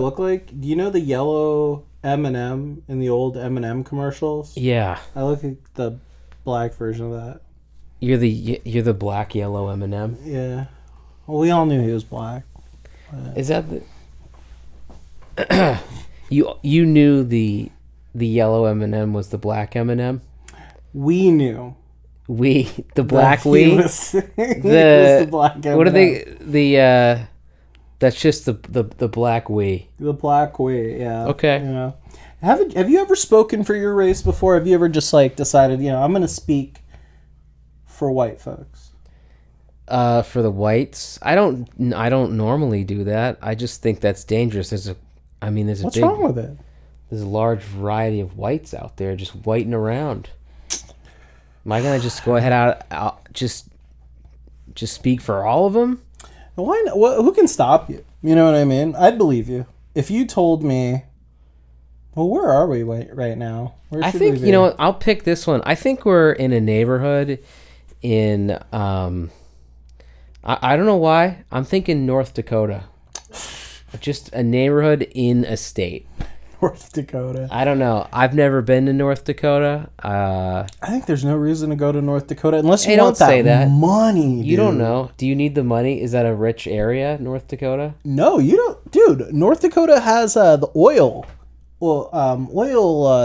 look like? Do you know the yellow M&M in the old M&M commercials? Yeah. I look like the black version of that. You're the black yellow M&M. Yeah. Well, we all knew he was black. Is that the you knew the yellow M&M was the black M&M? We knew. The black He we was, he was the black M&M. what are they that's just the black we. The black we, yeah. Okay. You know. Have you ever spoken for your race before? Have you ever just like decided, I'm going to speak for white folks? For the whites, I don't normally do that. I just think that's dangerous. What's wrong with it? There's a large variety of whites out there just whiting around. Am I gonna just go ahead out just speak for all of them? Why not? Who can stop you? You know what I mean? I'd believe you if you told me. Well, where are we right now? I think you know what. I'll pick this one. I think we're in a neighborhood in I don't know why. I'm thinking North Dakota. Just a neighborhood in a state. North Dakota. I don't know. I've never been to North Dakota. I think there's no reason to go to North Dakota unless you want that money. Dude. You don't know. Do you need the money? Is that a rich area, North Dakota? No, you don't. Dude, North Dakota has the oil. Well,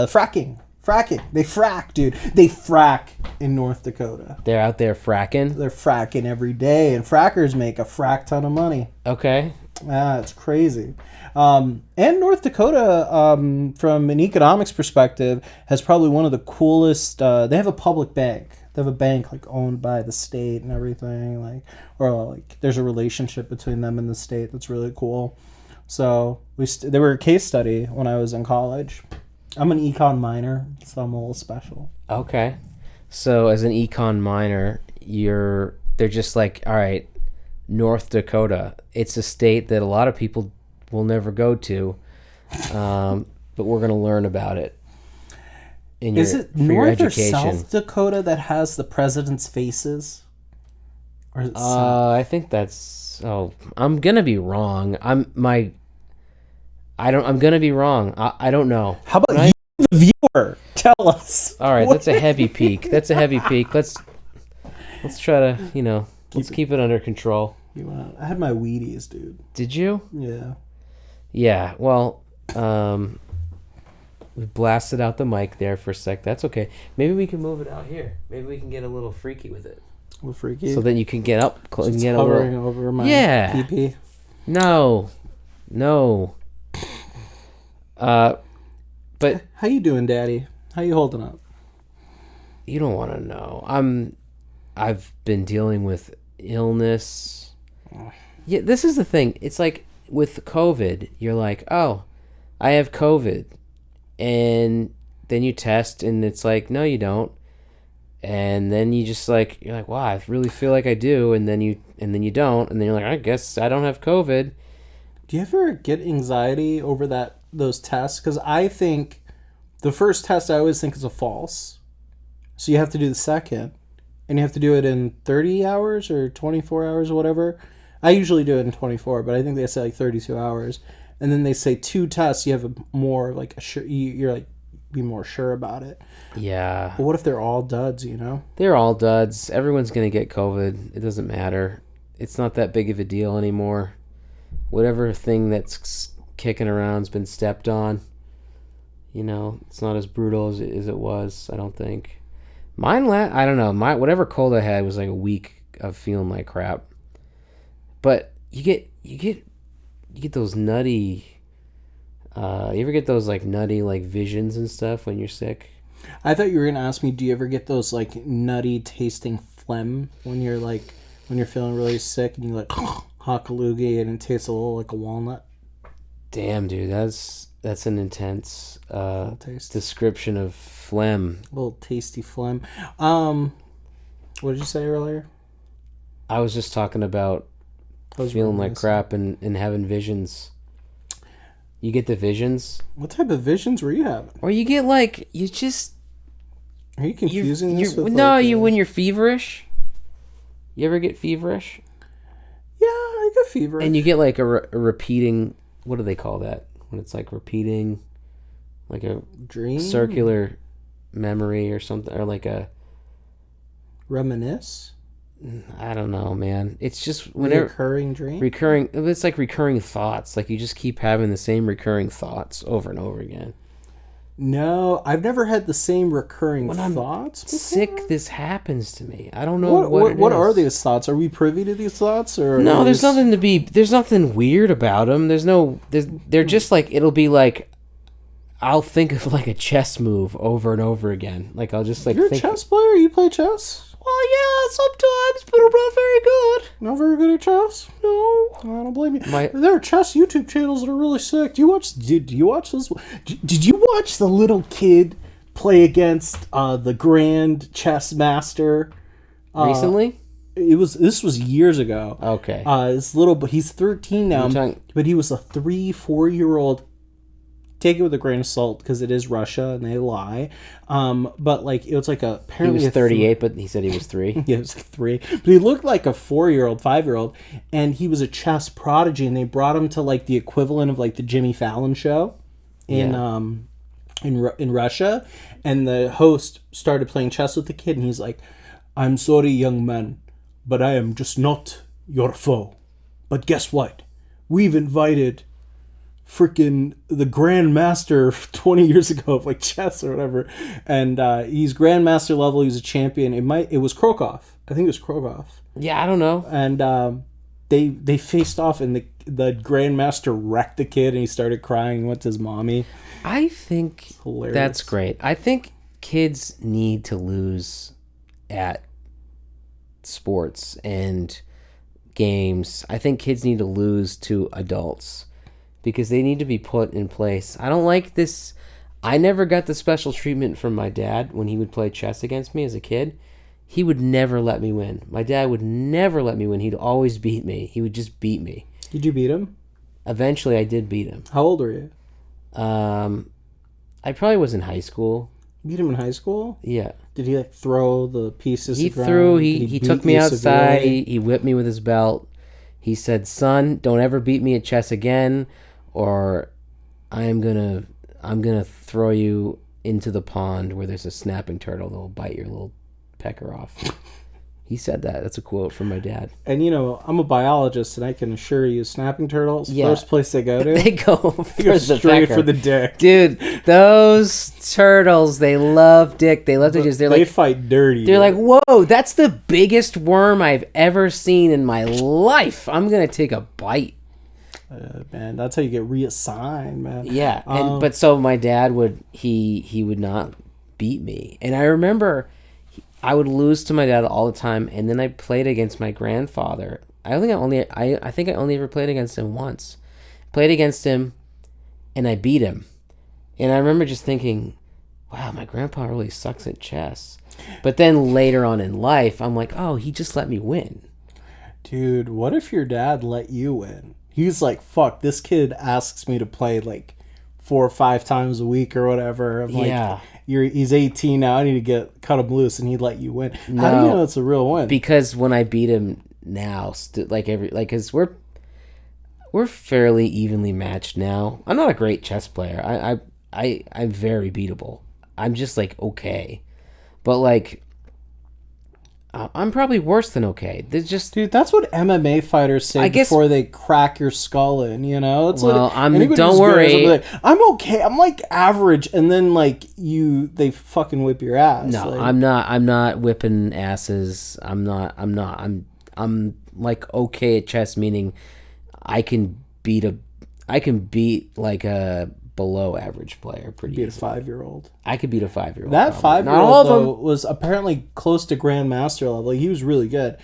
fracking. Fracking. They frack, dude. They frack in North Dakota. They're out there fracking? They're fracking every day, and frackers make a frack ton of money. Okay. It's crazy. And North Dakota, from an economics perspective, has probably one of the coolest. They have a public bank. They have a bank like owned by the state and everything. There's a relationship between them and the state that's really cool. So they were a case study when I was in college. I'm an econ minor, so I'm a little special. Okay. So as an econ minor, they're just like, all right, North Dakota. It's a state that a lot of people will never go to, but we're going to learn about it. Is it North or South Dakota that has the president's faces? Or is it I think that's. Oh, I'm gonna be wrong. I'm gonna be wrong. I don't know. How about you, the viewer? Tell us. All right, that's a heavy peak. Let's try to let's keep it under control. I had my Wheaties, dude. Did you? Yeah. Yeah. Well, we blasted out the mic there for a sec. That's okay. Maybe we can move it out here. Maybe we can get a little freaky with it. A little freaky. So then you can get up. Just get hovering over my pee-pee. No. But how you doing, Daddy? How you holding up? You don't want to know. I've been dealing with illness. Yeah, this is the thing. It's like with COVID, you're like, oh, I have COVID, and then you test, and it's like, no, you don't. And then you're like, wow, I really feel like I do, and then you don't, and then you're like, I guess I don't have COVID. Do you ever get anxiety over those tests? Because I think the first test I always think is a false. So you have to do the second, and you have to do it in 30 hours or 24 hours or whatever. I usually do it in 24, but I think they say like 32 hours. And then they say 2 tests, you have more you're like be more sure about it. Yeah. But what if they're all duds, They're all duds. Everyone's going to get COVID. It doesn't matter. It's not that big of a deal anymore. Whatever thing that's kicking around's been stepped on. It's not as brutal as it was, I don't think. Mine, I don't know. Whatever cold I had was like a week of feeling like crap. But you get those nutty. You ever get those like nutty like visions and stuff when you're sick? I thought you were gonna ask me, do you ever get those like nutty tasting phlegm when you're feeling really sick and you like hock a loogie and it tastes a little like a walnut? Damn, dude, that's an intense description of phlegm. A little tasty phlegm. What did you say earlier? I was just talking about feeling like crap and having visions. You get the visions? What type of visions were you having? Or you get like, you just... Are you confusing this with when you're feverish. You ever get feverish? Yeah, I get feverish. And you get like a repeating... What do they call that? when it's like repeating, like a Dream? circular memory or something, or like a Reminisce? I don't know, man. It's just whenever Recurring dream? recurring. It's like recurring thoughts. Like you just keep having the same recurring thoughts over and over again. No, I've never had the same recurring When I'm thoughts before. Sick, this happens to me. I don't know what What it are is. these thoughts? Are we privy to these thoughts? Or No, are there's these- nothing to be. There's nothing weird about them. They're just like it'll be like. I'll think of like a chess move over and over again. Like I'll just like You're a think. chess player? You play chess? Well, yeah, sometimes, but I'm not very good. Not very good at chess? No. I don't blame you. My- There are chess YouTube channels that are really sick. Do you watch this? Did you watch the little kid play against the grand chess master? Recently? This was years ago. Okay. But he's 13 now. But he was a 3-4-year-old. Take it with a grain of salt because it is Russia and they lie. But like it was like He apparently was 38, but he said he was 3. Yeah, it was like 3. But he looked like a 4-year-old, 5-year-old, and he was a chess prodigy. And they brought him to like the equivalent of like the Jimmy Fallon show in Russia. And the host started playing chess with the kid, and he's like, "I'm sorry, young man, but I am just not your foe. But guess what? We've invited freaking the grandmaster 20 years ago of like chess or whatever, and he's grandmaster level. He was a champion. It was Krokov. I think it was Krokov. Yeah, I don't know. And they faced off, and the grandmaster wrecked the kid, and he started crying and went to his mommy. I think Hilarious. that's great. I think kids need to lose at sports and games. I think kids need to lose to adults because they need to be put in place. I don't like this. I never got the special treatment from my dad when he would play chess against me as a kid. He would never let me win. My dad would never let me win. He'd always beat me. He would just beat me. Did you beat him? Eventually, I did beat him. How old were you? I probably was in high school. You beat him in high school? Yeah. Did he like throw the pieces? He to ground? threw. Did He beat took me you outside. severely? He whipped me with his belt. He said, "Son, don't ever beat me at chess again, or I'm gonna throw you into the pond where there's a snapping turtle that'll bite your little pecker off." He said that. That's a quote from my dad. And you know, I'm a biologist, and I can assure you, snapping turtles, Yeah. first place they go to, They go for they go the straight pecker. for the dick. Dude, those turtles, they love dick. They love to just. They fight dirty. They're dude. like, whoa, that's the biggest worm I've ever seen in my life. I'm gonna take a bite. Man, that's how you get reassigned, man. Yeah, but so my dad would he would not beat me, and I remember I would lose to my dad all the time, and then I played against my grandfather. I think I only ever played against him once. Played against him, and I beat him, and I remember just thinking, wow, my grandpa really sucks at chess. But then later on in life, I'm like, oh, he just let me win. Dude, what if your dad let you win? He's like, fuck, this kid asks me to play like 4 or 5 times a week or whatever. I'm like, Yeah. He's 18 now. I need to cut him loose, and he'd let you win. How do you No. know it's a real win? Because when I beat him now, because we're fairly evenly matched now. I'm not a great chess player. I'm very beatable. I'm just like okay, but like I'm probably worse than okay. There's just Dude, that's what MMA fighters say I guess- before they crack your skull in, you know? It's Well, anybody don't who's good at worry. something like, I'm okay. I'm like average, and then like they fucking whip your ass. no. Like, I'm not whipping asses. I'm like okay at chess, meaning I can beat like a below average player pretty beat a easily. 5-year-old. I could beat a 5-year-old. That probably. 5-year-old Not all of though them. was apparently close to grandmaster level. He was really good.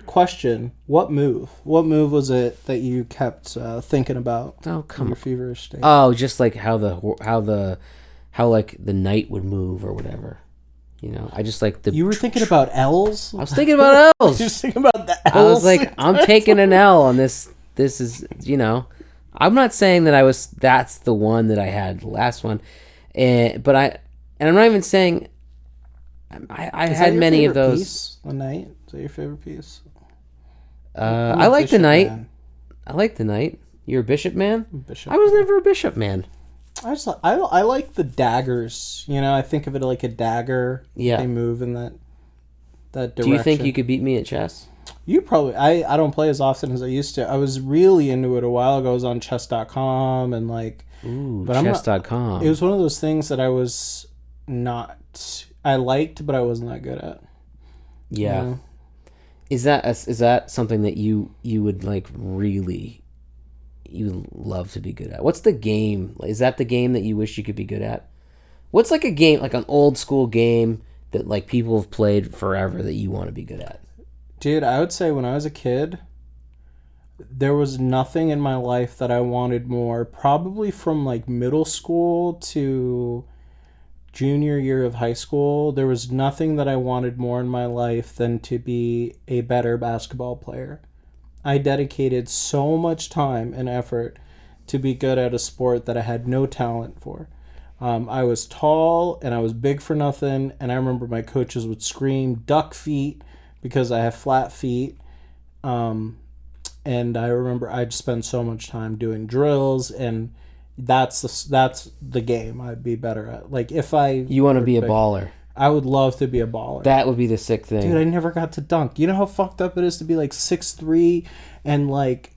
Question: What move was it that you kept thinking about? Oh, in come your on. feverish state. Oh, just like how like the knight would move or whatever. You know, I just like the. You were thinking about L's. I was thinking about L's. You were thinking about the L's. I was like, I'm taking an L on this. This is, you know, I'm not saying that that's the one that I had the last one, and I'm not even saying I Is that had your many of favorite those. Piece? The knight. Is that your favorite piece? I like the Bishop knight. man. I like the knight. You're a bishop man? Bishop. I was never a bishop man. I like the daggers. You know, I think of it like a dagger. Yeah. They move in that direction. Do you think you could beat me at chess? You probably. I don't play as often as I used to. I was really into it a while ago. I was on chess.com and like. Ooh, but chess.com. It was one of those things that I was not. I liked, but I wasn't that good at. Yeah. You know? Is that something that you would like really you love to be good at? What's the game? Is that the game that you wish you could be good at? What's like a game, like an old school game that like people have played forever that you want to be good at? Dude, I would say when I was a kid, there was nothing in my life that I wanted more. Probably from like middle school to junior year of high school, there was nothing that I wanted more in my life than to be a better basketball player. I dedicated so much time and effort to be good at a sport that I had no talent for. I was tall and I was big for nothing, and I remember my coaches would scream duck feet because I have flat feet. And I remember I'd spend so much time doing drills, and that's the game I'd be better at. Like if you want to be a baller. I would love to be a baller. That would be the sick thing. Dude, I never got to dunk. You know how fucked up it is to be like 6'3" and like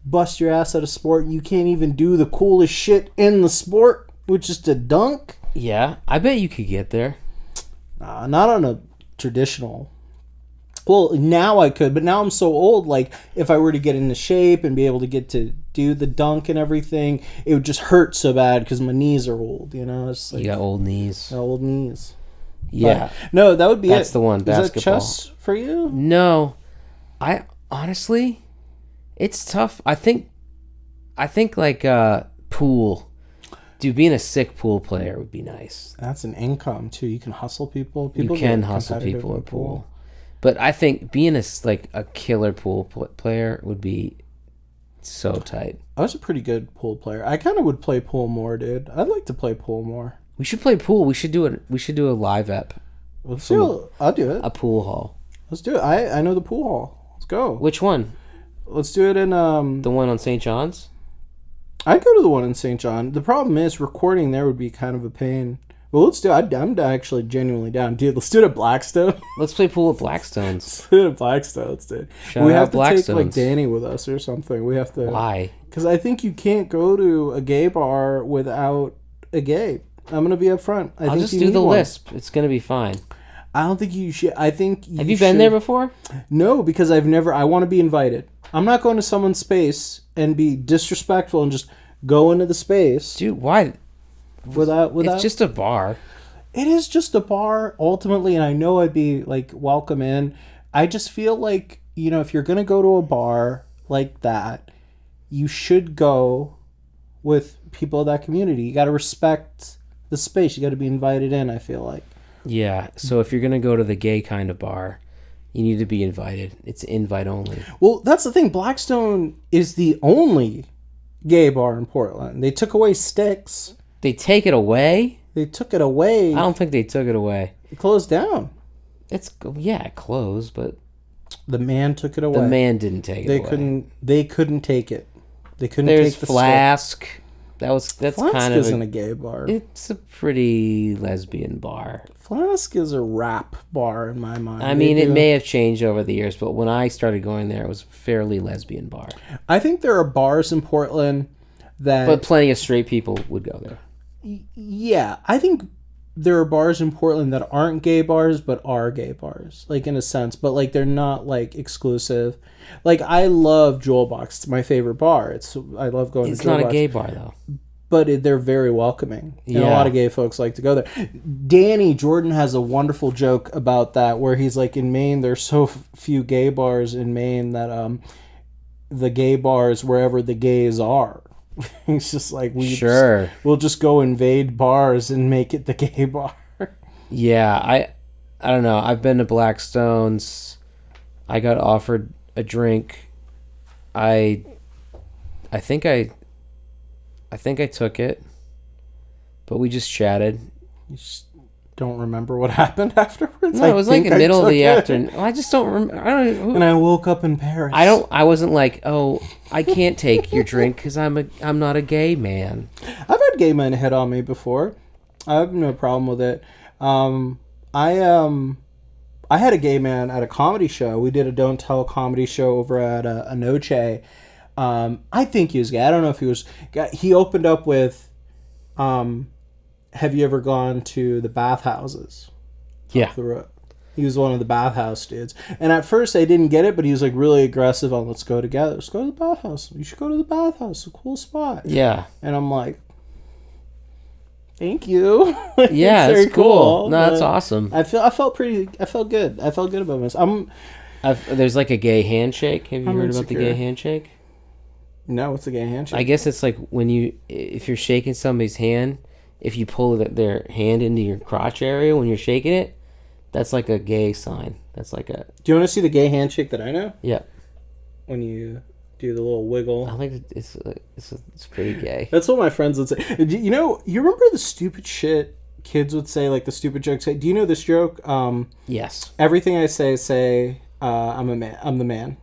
bust your ass at a sport and you can't even do the coolest shit in the sport, which is to dunk? Yeah, I bet you could get there. Not on a traditional. Well, now I could, but now I'm so old, like, if I were to get into shape and be able to get to do the dunk and everything, it would just hurt so bad because my knees are old, you know? It's like, you got old knees. Old knees. Yeah. But, no, that would be That's it. the one, basketball. Is that chess for you? No. I honestly, it's tough. I think like pool. Dude, being a sick pool player would be nice. That's an income, too. You can hustle people. You can hustle people at pool. But I think being a killer pool player would be so tight. I was a pretty good pool player. I kind of would play pool more, dude. I'd like to play pool more. We should play pool. We should do it. We should do a live ep. I'll do it. A pool hall. Let's do it. I know the pool hall. Let's go. Which one? Let's do it in the one on St. John's. I'd go to the one in St. John. The problem is recording there would be kind of a pain. Well, let's do it. I'm actually genuinely down. Dude, let's do it at Blackstone. Let's play pool at Blackstone's. Let's do it at Blackstone's, dude. Shout we out have to Blackstone's. take like Danny with us or something. We have to. Why? Because I think you can't go to a gay bar without a gay. I'm going to be up front. I'll just do the lisp. It's going to be fine. I don't think you should. I think you Have you been there before? No, because I've never. I want to be invited. I'm not going to someone's space and be disrespectful and just go into the space. Dude, why? Without. It's just a bar. It is just a bar, ultimately, and I know I'd be, like, welcome in. I just feel like, you know, if you're going to go to a bar like that, you should go with people of that community. You got to respect the space. You got to be invited in, I feel like. Yeah, so if you're going to go to the gay kind of bar, you need to be invited. It's invite only. Well, that's the thing. Blackstone is the only gay bar in Portland. They took away Sticks. They take it away? They took it away. I don't think they took it away. It closed down. It closed, but the man took it away. The man didn't take it away. They couldn't take it. They couldn't There's take the Flask. Stick. That's Flask kind of isn't a gay bar. It's a pretty lesbian bar. Flask is a rap bar in my mind. I mean, it may have changed over the years, but when I started going there, it was a fairly lesbian bar. I think there are bars in Portland that... But plenty of straight people would go there. Yeah, I think there are bars in Portland that aren't gay bars, but are gay bars, like in a sense, but like they're not like exclusive. Like I love Jewel Box; it's my favorite bar. I love going. It's to Jewel not Box. a gay bar though, but they're very welcoming, and yeah. a lot of gay folks like to go there. Danny Jordan has a wonderful joke about that, where he's like, in Maine, there's so few gay bars in Maine that the gay bars wherever the gays are. He's just like, we'll just go invade bars and make it the gay bar. Yeah, I don't know. I've been to Blackstone's. I got offered a drink. I think I took it, but we just chatted. don't remember what happened afterwards. No, it was like in the middle of the took it. afternoon. I just don't remember. I don't. And I woke up in Paris. I wasn't like, oh, I can't take your drink because I'm not a gay man. I've had gay men hit on me before. I have no problem with it. I had a gay man at a comedy show. We did a Don't Tell comedy show over at a Noche. I think he was gay. I don't know if he was gay. He opened up with, have you ever gone to the bathhouses? Yeah. He was one of the bathhouse dudes. And at first I didn't get it, but he was like really aggressive on let's go together. Let's go to the bathhouse. You should go to the bathhouse. It's a cool spot. Yeah. And I'm like, thank you. Yeah, it's very it's cool. No, that's awesome. I felt good. I felt good about myself. There's like a gay handshake. Have you I'm heard insecure. about the gay handshake? No, it's a gay handshake. I guess it's like if you're shaking somebody's hand, if you pull their hand into your crotch area when you're shaking it, that's like a gay sign. That's like a... Do you want to see the gay handshake that I know? Yeah. When you do the little wiggle. I think it's pretty gay. That's what my friends would say. You remember the stupid shit kids would say, like the stupid jokes? Do you know this joke? Yes. Everything I say, I'm a man. I'm the man.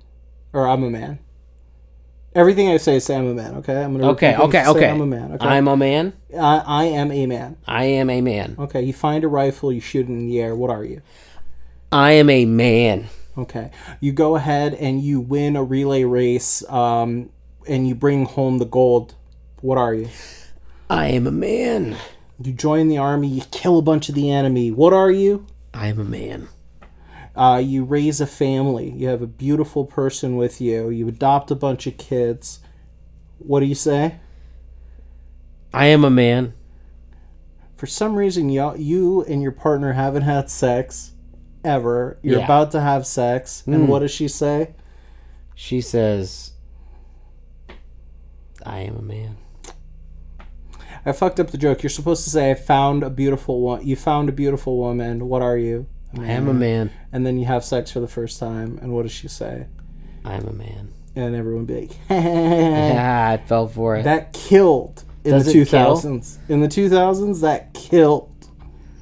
Or I'm a man. Everything I say I'm a man, okay? I'm gonna Okay. I'm a man, okay? I'm a man. I am a man. I am a man. Okay, you find a rifle, you shoot it in the air. What are you? I am a man. Okay. You go ahead and you win a relay race, and you bring home the gold. What are you? I am a man. You join the army, you kill a bunch of the enemy. What are you? I am a man. You raise a family. You have a beautiful person with you. You adopt a bunch of kids. What do you say? I am a man. For some reason, you and your partner haven't had sex ever. You're Yeah. about to have sex. And what does she say? She says, I am a man. I fucked up the joke. You're supposed to say, I found a beautiful one. You found a beautiful woman. What are you? I am a man. And then you have sex for the first time. And what does she say? I am a man. And everyone be like, Yeah, I fell for it. that killed in Does the it kill? 2000s. In the 2000s, that killed.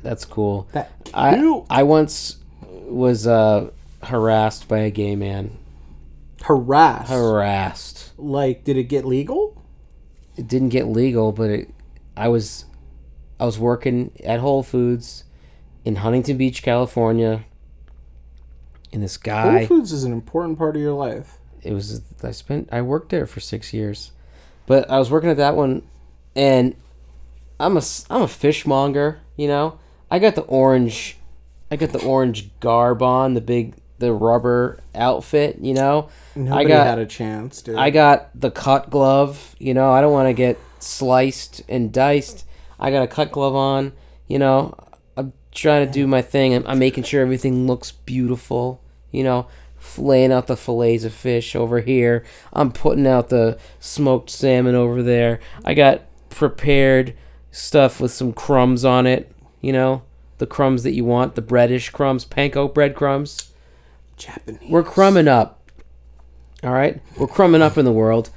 That's cool. That killed. I once was harassed by a gay man. Harassed. Like, did it get legal? It didn't get legal, but I was working at Whole Foods in Huntington Beach, California, and this guy... Whole Foods is an important part of your life. I worked there for 6 years, but I was working at that one, and I'm a fishmonger, you know. I got the orange garb on, the rubber outfit, you know. Nobody had a chance, dude. I got the cut glove, you know. I don't want to get sliced and diced. I got a cut glove on, you know. I'm trying to do my thing. I'm making sure everything looks beautiful, you know. Laying out the fillets of fish over here. I'm putting out the smoked salmon over there. I got prepared stuff with some crumbs on it, you know. The crumbs that you want, the breadish crumbs, panko bread crumbs. Japanese. We're crumbing up. All right? We're crumbing up in the world.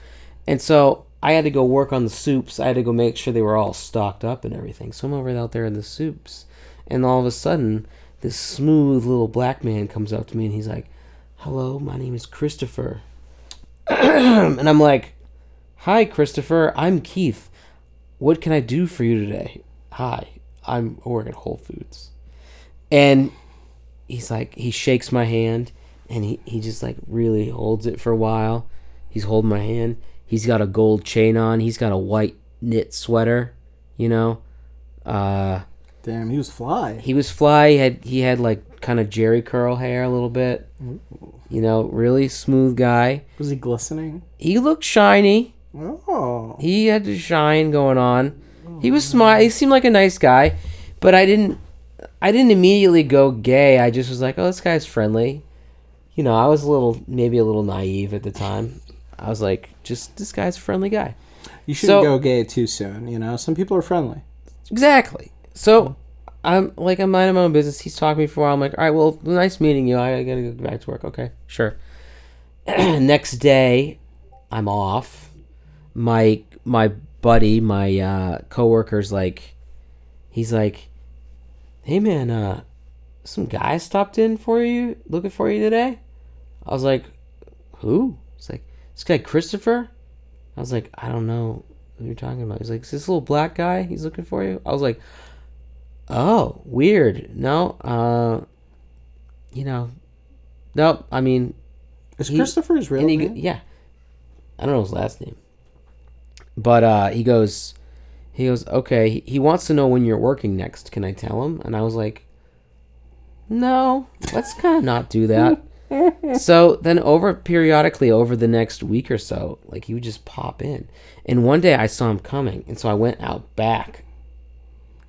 And so I had to go work on the soups. I had to go make sure they were all stocked up and everything. So I'm over out there in the soups. And all of a sudden, this smooth little black man comes up to me and he's like, hello, my name is Christopher. And I'm like, hi, Christopher. I'm Keith. What can I do for you today? Hi, I work at Whole Foods. And he's like, he shakes my hand and he just like really holds it for a while. He's holding my hand. He's got a gold chain on. He's got a white knit sweater, you know. Damn, he was fly. He was fly. He had like kind of Jerry curl hair a little bit. Ooh. You know, really smooth guy. Was he glistening? He looked shiny. Oh. He had the shine going on. He was smart. He seemed like a nice guy, but I didn't immediately go gay. I just was like, oh, this guy's friendly. You know, I was maybe a little naive at the time. I was like, just this guy's a friendly guy. You shouldn't go gay too soon, you know? Some people are friendly. Exactly. So I'm minding my own business. He's talking to me for a while. I'm like, all right, well, nice meeting you. I gotta go back to work. Okay, sure. Next day, I'm off. My buddy, my coworker's like, he's like, hey man, some guy stopped in for you, looking for you today. I was like, who? It's like, this guy Christopher. I was like, I don't know who you're talking about. He's like, is this little black guy he's looking for you? I was like, oh, weird. No, nope. I mean, Is Christopher his real name? Yeah. I don't know his last name. But he goes, okay, he wants to know when you're working next. Can I tell him? And I was like, no, let's kind of not do that. So then periodically over the next week or so, like he would just pop in. And one day I saw him coming. And so I went out back.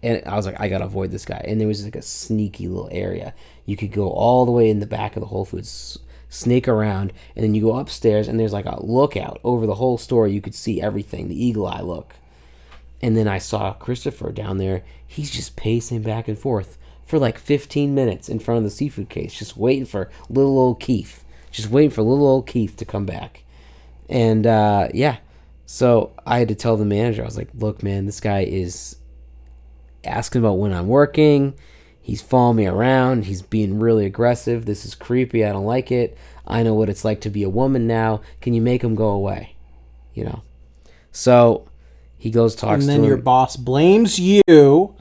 And I was like, I got to avoid this guy. And there was like a sneaky little area. You could go all the way in the back of the Whole Foods, snake around, and then you go upstairs, and there's like a lookout over the whole store. You could see everything, the eagle eye look. And then I saw Christopher down there. He's just pacing back and forth for like 15 minutes in front of the seafood case, just waiting for little old Keith. Just waiting for little old Keith to come back. And yeah, so I had to tell the manager, I was like, look, man, this guy is asking about when I'm working. He's following me around. He's being really aggressive. This is creepy. I don't like it. I know what it's like to be a woman now. Can you make him go away? You know. So he goes, talks to him. And then your boss blames you.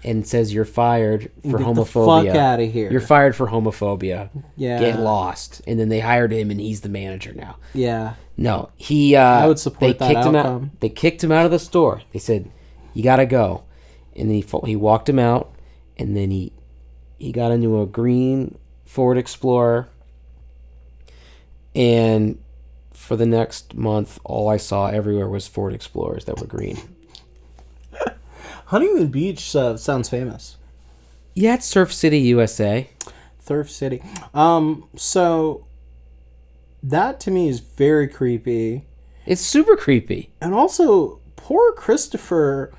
And says you're fired for Get homophobia. the fuck out of here. You're fired for homophobia. Yeah. Get lost. And then they hired him, and he's the manager now. Yeah. No, he. I would support that kicked outcome. him out. They kicked him out of the store. They said, "You gotta go." And then he walked him out, and then he got into a green Ford Explorer. And for the next month, all I saw everywhere was Ford Explorers that were green. Huntington Beach sounds famous. Yeah, it's Surf City, USA. Surf City. So that to me is very creepy. It's super creepy. And also, poor Christopher.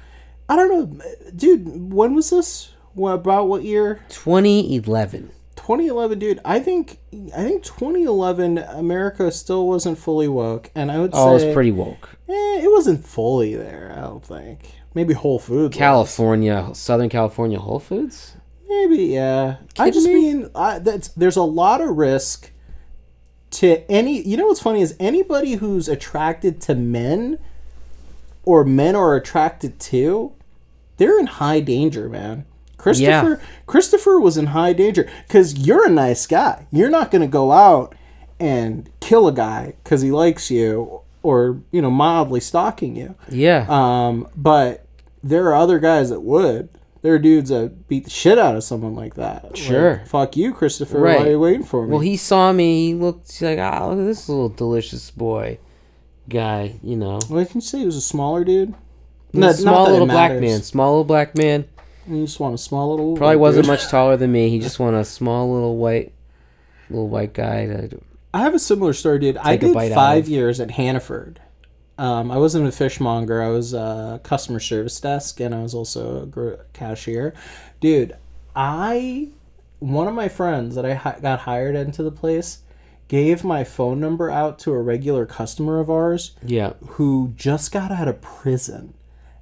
I don't know, dude. When was this? About what year? 2011. 2011, dude. I think 2011 America still wasn't fully woke, and I would say Oh, it's pretty woke. it wasn't fully there. I don't think. Maybe Whole Foods. California, Southern California Whole Foods? Maybe, yeah. I Kidding just me? mean there's a lot of risk to any. You know what's funny is anybody who's attracted to men, or men are attracted to, they're in high danger, man. Christopher was in high danger because you're a nice guy. You're not going to go out and kill a guy because he likes you or, mildly stalking you. Yeah. But there are other guys that would. There are dudes that beat the shit out of someone like that. Sure. Like, fuck you, Christopher. Right. Why are you waiting for me? Well, he saw me. He looked like, oh, look at this little delicious boy guy, What did you say? He was a smaller dude? Small little black man. Small little black man. You just want a small little... Probably wasn't dude. much taller than me. He just wanted a small little white guy to... I have a similar story, dude. I Take a did bite out 5 of. years at Hannaford. I wasn't a fishmonger. I was a customer service desk, and I was also a cashier. Dude, one of my friends that I got hired into the place gave my phone number out to a regular customer of ours. Yeah. Who just got out of prison,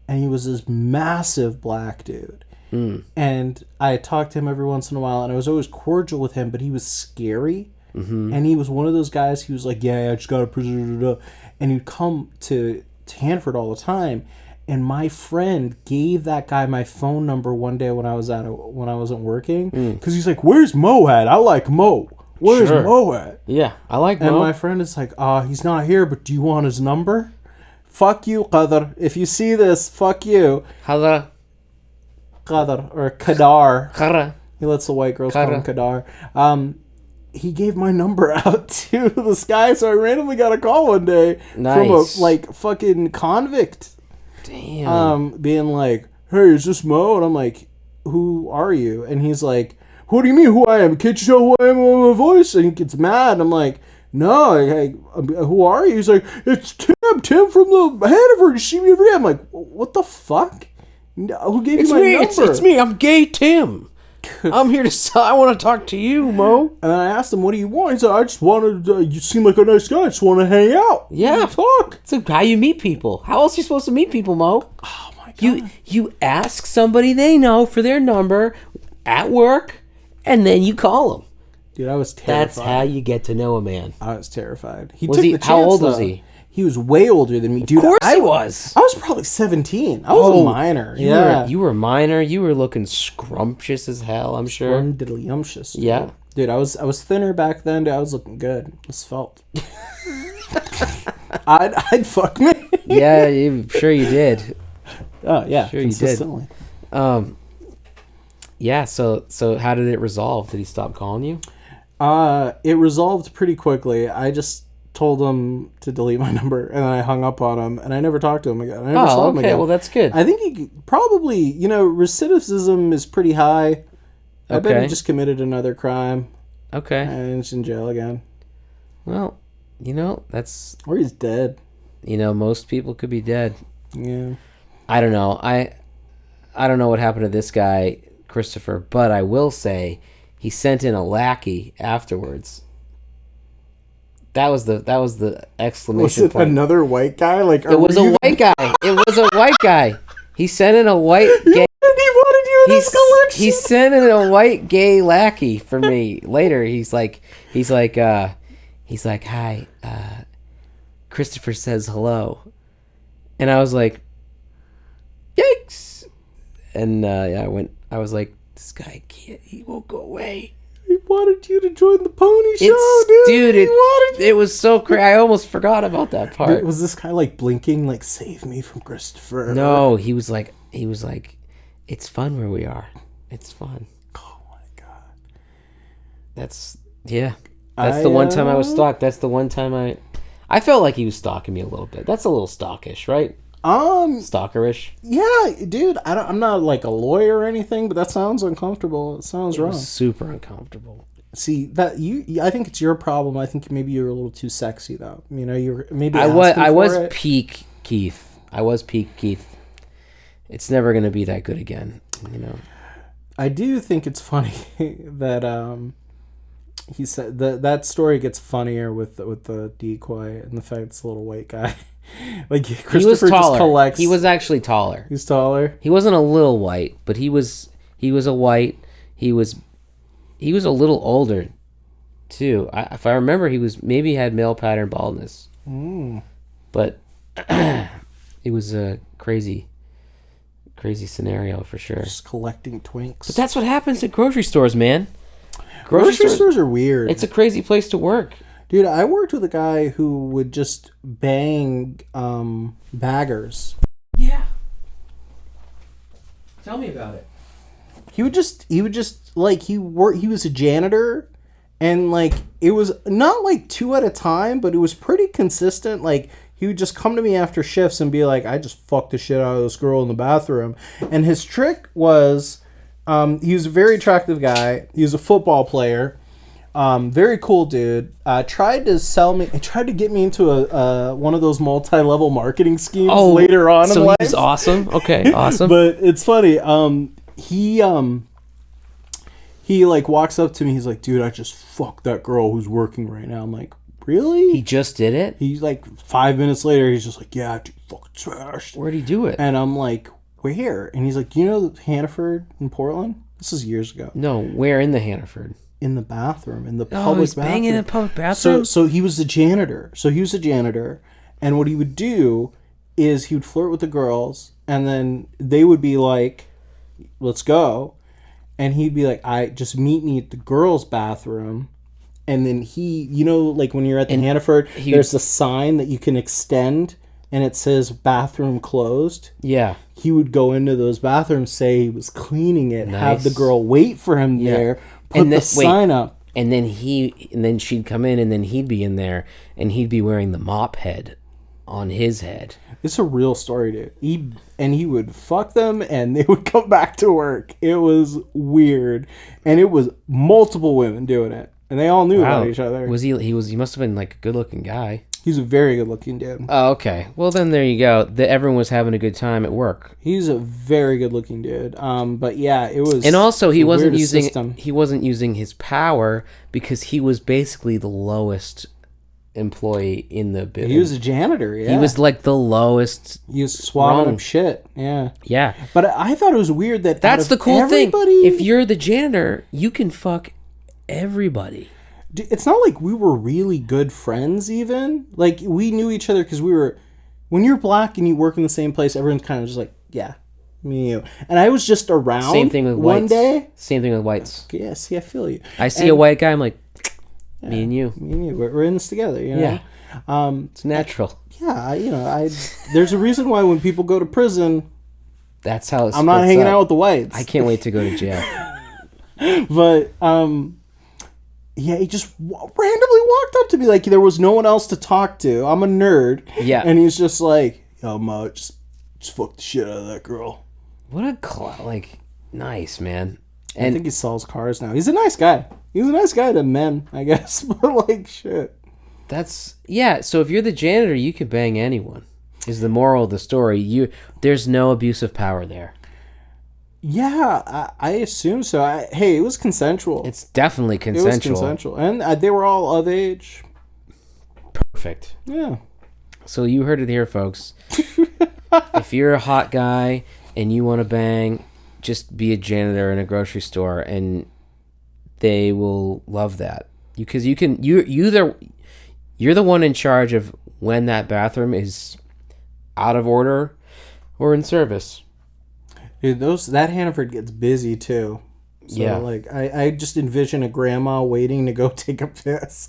and he was this massive black dude. And I talked to him every once in a while, and I was always cordial with him, but he was scary. Mm-hmm. And he was one of those guys, he was like, yeah, I just got out of prison. And he'd come to Hanford all the time. And my friend gave that guy my phone number one day when I wasn't working. Because he's like, where's Mo at? I like Mo. Where's Mo at? Yeah, I like Mo. And my friend is like, he's not here, but do you want his number? Fuck you, Qadr. If you see this, fuck you. Qadr. Or Qadar. Qadr. He lets the white girls call him Qadar. He gave my number out to this guy, so I randomly got a call one day from a fucking convict. Damn. Being like, hey, is this Mo? And I'm like, who are you? And he's like, what do you mean who I am? Can't you tell who I am on my voice? And he gets mad. And I'm like, no, who are you? He's like, it's Tim from the Hannaford. You see me every day. I'm like, what the fuck? Who gave you my number? It's me. I'm Gay Tim. I'm here to. I want to talk to you, Mo. And I asked him, what do you want? He said, I just wanted. You seem like a nice guy. I just want to hang out. Yeah, fuck. It's how you meet people. How else are you supposed to meet people, Mo? Oh my god. You ask somebody they know for their number. at work, and then you call him. Dude, I was terrified. That's how you get to know a man. I was terrified. How old was he? He was way older than me, dude. Of course he was. I was probably 17. I was a minor. You were a minor. You were looking scrumptious as hell, I'm sure. Scrumptious. Yeah. Dude, I was thinner back then. Dude, I was looking good. This felt. I'd fuck me. Yeah, I'm sure you did. Oh yeah, sure you did. Yeah. So how did it resolve? Did he stop calling you? It resolved pretty quickly. I just told him to delete my number, and I hung up on him, and I never talked to him again. I never saw him again. Well, that's good. I think he probably, recidivism is pretty high. I bet he just committed another crime. Okay. And he's in jail again. Well, that's... Or he's dead. Most people could be dead. Yeah. I don't know. I don't know what happened to this guy, Christopher, but I will say he sent in a lackey afterwards. That was the exclamation Was it point. another white guy? Like it was a white guy. It was a white guy. He sent in a white gay. He wanted you in his collection. He sent in a white gay lackey for me. Later, he's like, hi, Christopher says hello, and I was like, yikes, and I was like, this guy can't. He won't go away. He wanted you to join the pony show, dude. It was so crazy. I almost forgot about that part. Dude, was this guy like blinking, like save me from Christopher? No, he was like, it's fun where we are. It's fun. Oh my god. That's the one time I was stalked. That's the one time I felt like he was stalking me a little bit. That's a little stalkish, right? Stalkerish. Yeah, dude. I'm not like a lawyer or anything, but that sounds uncomfortable. It sounds wrong. Super uncomfortable. See that I think it's your problem. I think maybe you're a little too sexy though. You're maybe. I was peak Keith. It's never gonna be that good again. I do think it's funny that he said that story gets funnier with the decoy and the fact it's a little white guy. Like Christopher he was taller. Just collects. He was actually taller. He's taller. He wasn't a little white, but he was a white. He was a little older, too. If I remember, he had male pattern baldness. But it was a crazy scenario for sure. Just collecting twinks. But that's what happens at grocery stores, man. Grocery stores are weird. It's a crazy place to work. Dude, I worked with a guy who would just bang baggers. Yeah. Tell me about it. He would just like he was a janitor, and like it was not like 2 at a time, but it was pretty consistent. Like he would just come to me after shifts and be like, I just fucked the shit out of this girl in the bathroom. And his trick was he was a very attractive guy. He was a football player. Very cool dude. Tried to get me into a one of those multi-level marketing schemes later on in life. So he's awesome. Okay, awesome. But it's funny. He like walks up to me. He's like, dude, I just fucked that girl who's working right now. I'm like, really? He just did it? He's like 5 minutes later. He's just like, yeah, dude, fucking trash. Where'd he do it? And I'm like, where? And he's like, you know Hannaford in Portland? This is years ago. No, where in the Hannaford? In the bathroom, in the public bathroom. Banging in a public bathroom? So he was the janitor. And what he would do is he would flirt with the girls, and then they would be like, let's go. And he'd be like, just meet me at the girls' bathroom. And then like when you're at the Hannaford, there's a sign that you can extend, and it says bathroom closed. Yeah. He would go into those bathrooms, say he was cleaning it, nice. Have the girl wait for him there, put the sign up. And then she'd come in, and then he'd be in there, and he'd be wearing the mop head on his head. It's a real story, dude. He would fuck them, and they would come back to work. It was weird, and it was multiple women doing it, and they all knew about each other. He must have been like a good-looking guy. He's a very good-looking dude. Oh, okay. Well, then there you go. Everyone was having a good time at work. He's a very good-looking dude. But yeah, it was. And also, he wasn't using his power because he was basically the lowest employee in the business. He was a janitor, yeah. He was like the lowest. He was swabbing rung. up shit, yeah. Yeah. But I thought it was weird that That's the cool everybody, thing. If you're the janitor, you can fuck everybody. It's not like we were really good friends even. Like, we knew each other because we were... When you're black and you work in the same place, everyone's kind of just like, yeah, me and you. And I was just around Same thing with one whites. day. Same thing with whites. Yeah, see, I feel you. I see a white guy, I'm like, me and you. Me and you. We're in this together, you know? Yeah. It's natural. Yeah, there's a reason why when people go to prison, That's how it's I'm not hanging out with the whites. I can't wait to go to jail. But, yeah, he just randomly walked up to me like there was no one else to talk to. I'm a nerd. Yeah. And he's just like, yo, Mo, just fuck the shit out of that girl. What a nice, man. I And think he sells cars now. He's a nice guy. He's a nice guy to men, I guess. But, like, shit. so if you're the janitor, you can bang anyone. Is the moral of the story. There's no abuse of power there. Yeah, I assume so. Hey, it was consensual. It's definitely consensual. It was consensual. And they were all of age. Perfect. Yeah. So you heard it here, folks. If you're a hot guy and you want to bang, just be a janitor in a grocery store, and they will love that. Because you're the one in charge of when that bathroom is out of order or in service. Dude, that Hannaford gets busy too. So, yeah. Like, I just envision a grandma waiting to go take a piss.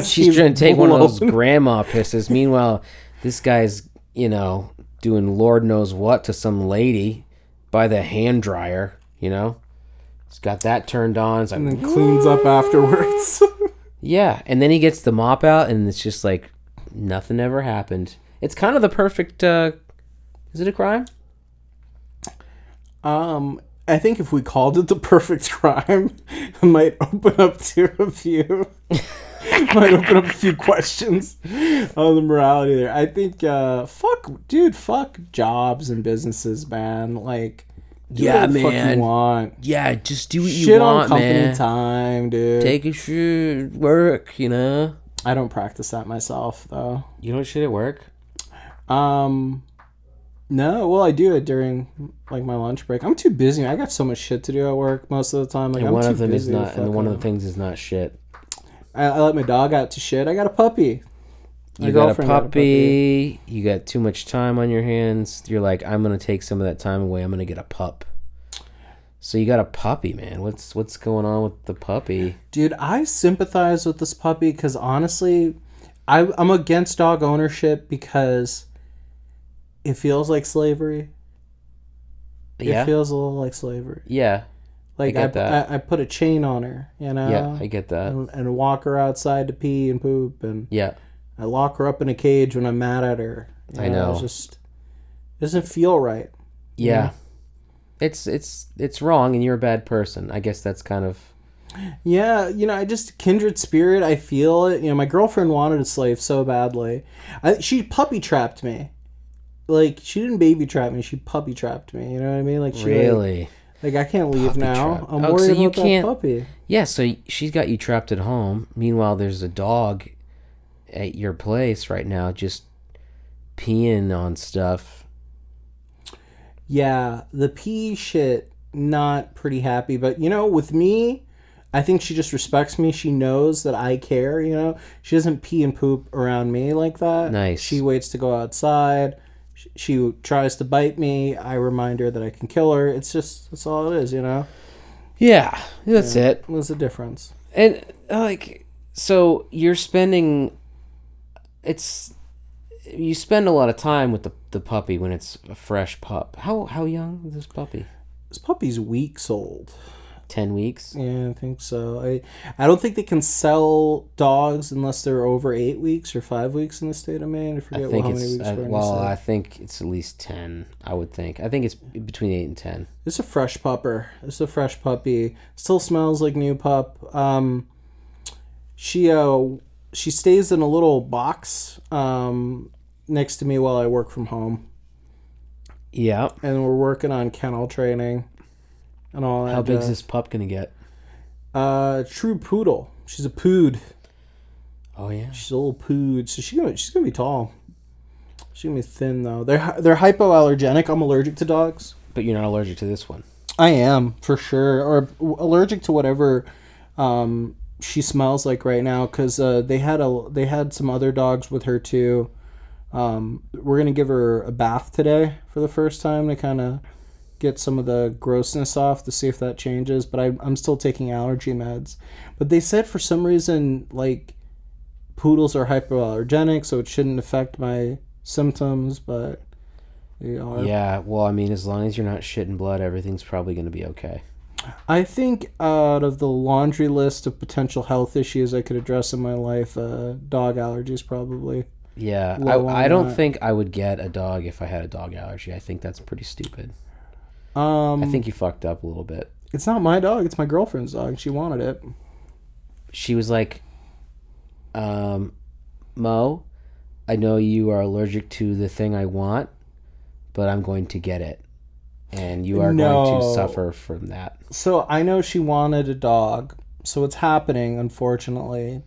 She's trying to take one of those grandma pisses. Meanwhile, this guy's, doing Lord knows what to some lady by the hand dryer, He's got that turned on. It's like, and then cleans up afterwards. Yeah, and then he gets the mop out, and it's just like nothing ever happened. It's kind of the perfect... is it a crime? I think if we called it the perfect crime, it might open up a few questions on the morality there. I think, fuck jobs and businesses, man. Like, do what the fuck you want. Yeah, just do what you Shit want, on company man. time, dude. Take a shit, work, I don't practice that myself, though. You don't shit at work? No, well, I do it during like my lunch break. I'm too busy. I got so much shit to do at work most of the time. Like, And I'm one too of them is busy to not, and fuck one of up. the things is not shit. I let my dog out to shit. I got a puppy. My You got a girlfriend got puppy. You got too much time on your hands. You're like, I'm gonna take some of that time away. I'm gonna get a pup. So you got a puppy, man. What's going on with the puppy? Dude, I sympathize with this puppy because honestly, I'm against dog ownership because it feels like slavery. Yeah. It feels a little like slavery. Yeah. Like I get that. I put a chain on her, Yeah, I get that. and walk her outside to pee and poop, and Yeah. I lock her up in a cage when I'm mad at her. I know. It just doesn't feel right. Yeah. It's wrong, and you're a bad person. I guess that's kind of... Yeah, I just kindred spirit. I feel it. My girlfriend wanted a slave so badly. She puppy trapped me. Like, she didn't baby trap me. She puppy trapped me. You know what I mean? Like, she Really? Like I can't leave Puppy now. trap. I'm Oh, worried so you about that can't- puppy. Yeah, so she's got you trapped at home. Meanwhile, there's a dog at your place right now just peeing on stuff. Yeah, the pee shit, not pretty happy. But, with me, I think she just respects me. She knows that I care, She doesn't pee and poop around me like that. Nice. She waits to go outside. She tries to bite me. I remind her that I can kill her. That's all it is, Yeah, that's it. What's the difference? And, so you're spending... You spend a lot of time with the puppy when it's a fresh pup. How young is this puppy? This puppy's weeks old. 10 weeks? Yeah, I think so. I don't think they can sell dogs unless they're over 8 weeks or 5 weeks in the state of Maine. I forget how many weeks we're in the state. I think it's at least 10, I would think. I think it's between 8 and 10. It's a fresh pupper. It's a fresh puppy. Still smells like new pup. She stays in a little box next to me while I work from home. Yeah. And we're working on kennel training and all that. How big is this pup gonna get? True poodle. She's a pood. Oh yeah. She's a little pood, so she's gonna be tall. She's gonna be thin though. They're hypoallergenic. I'm allergic to dogs. But you're not allergic to this one. I am for sure, or allergic to whatever she smells like right now. Because they had some other dogs with her too. We're gonna give her a bath today for the first time to kind of get some of the grossness off to see if that changes. But I'm still taking allergy meds. But they said for some reason like poodles are hypoallergenic, so it shouldn't affect my symptoms. But they are. Yeah, well, I mean, as long as you're not shitting blood, everything's probably going to be okay. I think out of the laundry list of potential health issues I could address in my life, dog allergies probably. Yeah, Low I on don't that. think I would get a dog if I had a dog allergy. I think that's pretty stupid. I I think you fucked up a little bit. it's not my dog. It's my girlfriend's dog. She wanted it. She was like, Mo, I know you are allergic to the thing I want, but I'm going to get it. And you are going No. to suffer from that. So I know she wanted a dog. So what's happening, unfortunately,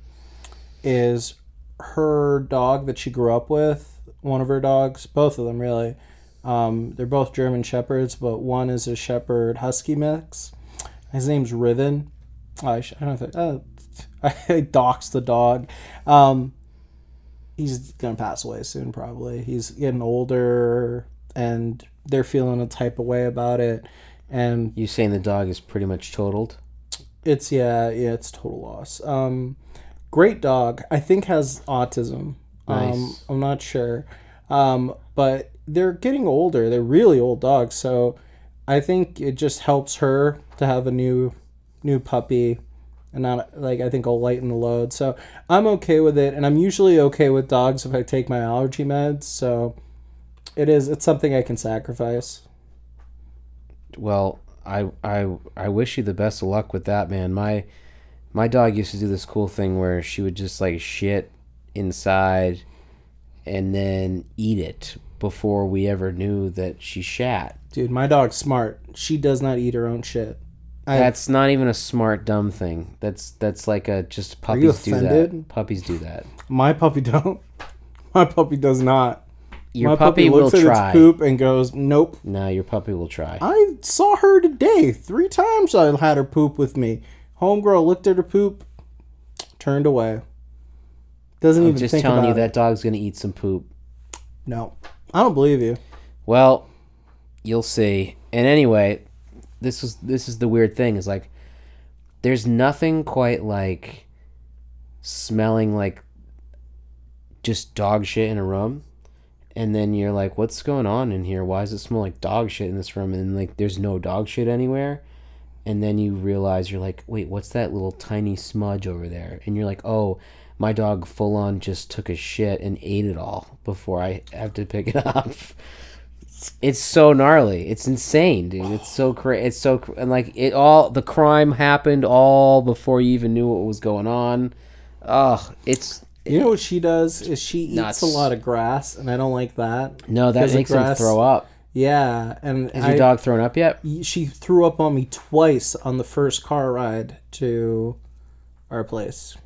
is her dog that she grew up with, one of her dogs, both of them really, they're both German Shepherds, but one is a Shepherd Husky mix. His name's Riven. I don't know if I doxed the dog. He's gonna pass away soon, probably. He's getting older, and they're feeling a type of way about it. And You saying the dog is pretty much totaled? it's it's total loss. Great dog. I think has autism. Nice. I'm not sure. But they're getting older. They're really old dogs. So I think it just helps her to have a new puppy, and not like I think I'll lighten the load. So I'm okay with it, and I'm usually okay with dogs if I take my allergy meds. So it's something I can sacrifice. Well, I wish you the best of luck with that, man. My dog used to do this cool thing where she would just like shit inside and then eat it before we ever knew that she shat. Dude, my dog's smart. She does not eat her own shit. That's not even a smart dumb thing. That's like a just you puppies do offended? that. Puppies do that. My puppy don't. My puppy does not. Your My puppy will looks at try. its poop and goes, nope. No, your puppy will try. I saw her today. 3 times I had her poop with me. Homegirl looked at her poop, turned away. Doesn't I'm even just think telling about you it. that dog's gonna eat some poop. No. I don't believe you. Well, you'll see. And anyway, this is the weird thing is like there's nothing quite like smelling like just dog shit in a room, and then you're like, what's going on in here? Why does it smell like dog shit in this room? And like there's no dog shit anywhere. And then you realize you're like, wait, what's that little tiny smudge over there? And you're like, oh, my dog full on just took a shit and ate it all before I have to pick it up. It's so gnarly. It's insane, dude. It's so crazy. It's so and like it all. The crime happened all before you even knew what was going on. Oh, it's You know what she does? Is she eats Nuts. a lot of grass, and I don't like that. no, that Because the makes him grass- throw up. Yeah, and Has your dog thrown up yet? She threw up on me twice on the first car ride to our place.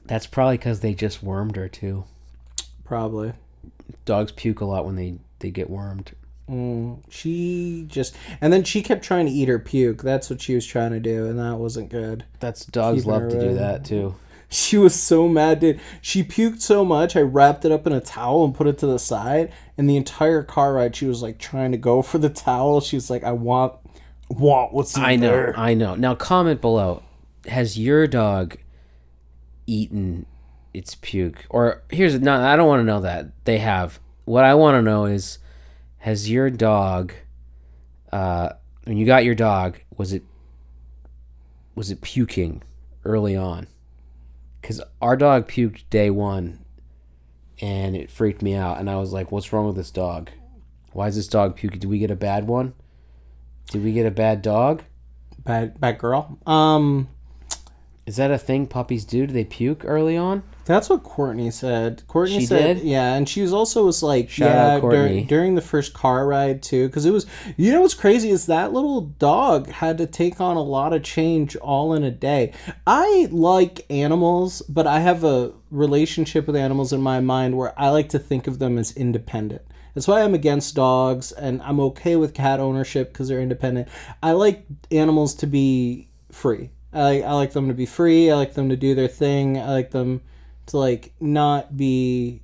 That's probably because they just wormed her too. Probably. Dogs puke a lot when they get wormed. She just, and then she kept trying to eat her puke. That's what she was trying to do, and that wasn't good. That's dogs Keeping love her to do in. that too. She was so mad, dude. She puked so much, I wrapped it up in a towel and put it to the side, and the entire car ride, she was like trying to go for the towel. She was like, I want what's in there. I know. Now comment below. Has your dog eaten its puke? Or here's no, I don't want to know that. They have. What I want to know is, has your dog, when you got your dog, was it puking early on? Because our dog puked day one, and it freaked me out. And I was like, what's wrong with this dog? Why is this dog puking? Did we get a bad one? Did we get a bad dog? Bad girl. Is that a thing puppies do? Do they puke early on? That's what Courtney said. Courtney She said, did? yeah, and she was like, Shout yeah, out Courtney. during the first car ride too, because it was, what's crazy is that little dog had to take on a lot of change all in a day. I like animals, but I have a relationship with animals in my mind where I like to think of them as independent. That's why I'm against dogs, and I'm okay with cat ownership because they're independent. I like animals to be free. I like them to be free. I like them to do their thing. I like them to like not be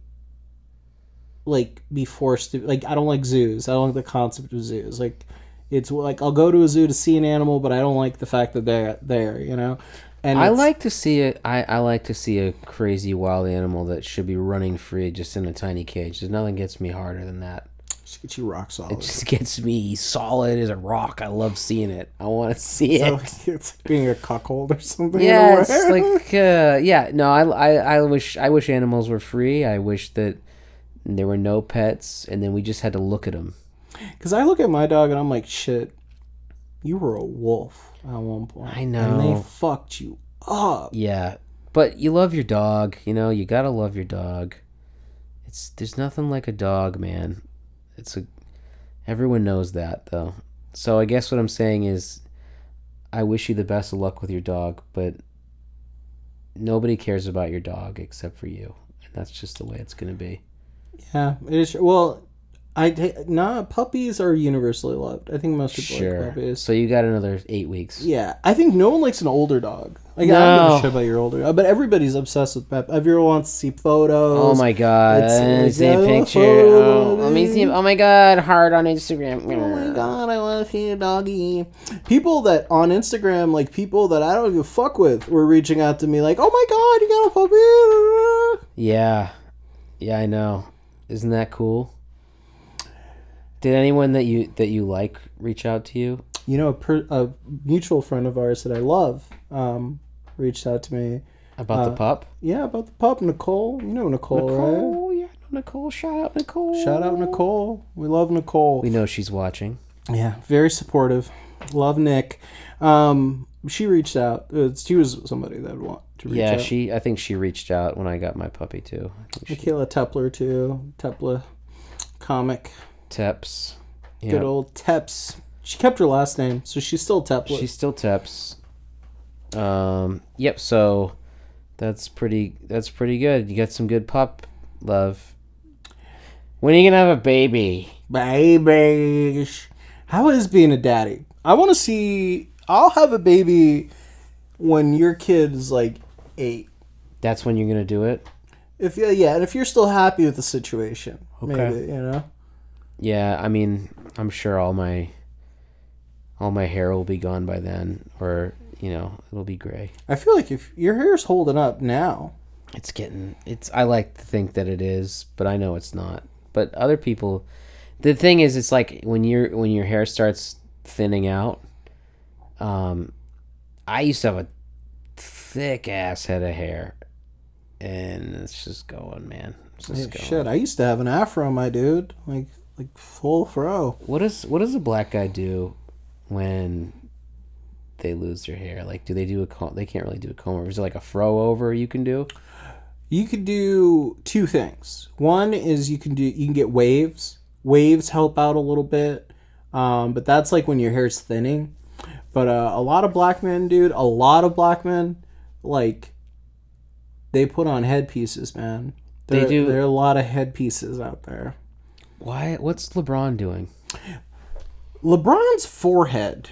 forced to, like, I don't like zoos. I don't like the concept of zoos. Like, it's like I'll go to a zoo to see an animal, but I don't like the fact that they're there, And I like to see it. I like to see a crazy wild animal that should be running free just in a tiny cage. There's nothing gets me harder than that. Just get you rock solid. It just gets me solid as a rock. I love seeing it. I want to see it. It's like being a cuckold or something. Yeah, it's like yeah. No, I wish animals were free. I wish that there were no pets, and then we just had to look at them. Because I look at my dog and I'm like, shit, you were a wolf at one point. I know. And they fucked you up. Yeah, but you love your dog. You gotta love your dog. There's nothing like a dog, man. Everyone knows that though. So I guess what I'm saying is, I wish you the best of luck with your dog, but nobody cares about your dog except for you, and that's just the way it's gonna be. Yeah, it is. Well, puppies are universally loved. I think most people like puppies. So you got another 8 weeks. Yeah, I think no one likes an older dog. Like, No. I don't give a shit about your older dog, but everybody's obsessed with Pep. Everyone wants to see photos. Oh my god! See a picture. Let me see. Oh my god! Heart on Instagram. Oh my god! I want to see a doggy. People that on Instagram, like people that I don't even fuck with, were reaching out to me like, "Oh my god, you got a puppy!" Yeah, I know. Isn't that cool? Did anyone that you like reach out to you? A mutual friend of ours that I love reached out to me. About the pup? Yeah, about the pup. Nicole. You know Nicole, right? Yeah, Nicole. Shout out Nicole. Shout out Nicole. We love Nicole. We know she's watching. Yeah, very supportive. Love Nick. She reached out. She was somebody that would want to reach out. Yeah, I think she reached out when I got my puppy too. Michaela Tepler too. Tepler comic. Teps. Yep. Good old Teps. She kept her last name, so she's still Tepler. She's still Teps. Yep, so that's pretty good. You got some good pup love. When are you gonna have a baby? Babies. How is being a daddy? I want to see. I'll have a baby when your kid is like 8. That's when you're gonna do it? And if you're still happy with the situation. Okay. Maybe, Yeah, I mean, I'm sure all my hair will be gone by then, or it'll be gray. I feel like if your hair's holding up now, I like to think that it is, but I know it's not. But other people, the thing is, it's like when your hair starts thinning out. I used to have a thick ass head of hair, and it's just going, man. It's just going. Shit, I used to have an afro, my dude, like full fro. What does a black guy do when they lose their hair? Like, do they do they can't really do a comb over. Is it like a Fro-Over you can do? You could do 2 things. One is you can get waves. Waves help out a little bit, but that's like when your hair's thinning. But a lot of black men, like, they put on headpieces, man. They do. There are a lot of headpieces out there. Why? What's LeBron doing? LeBron's forehead.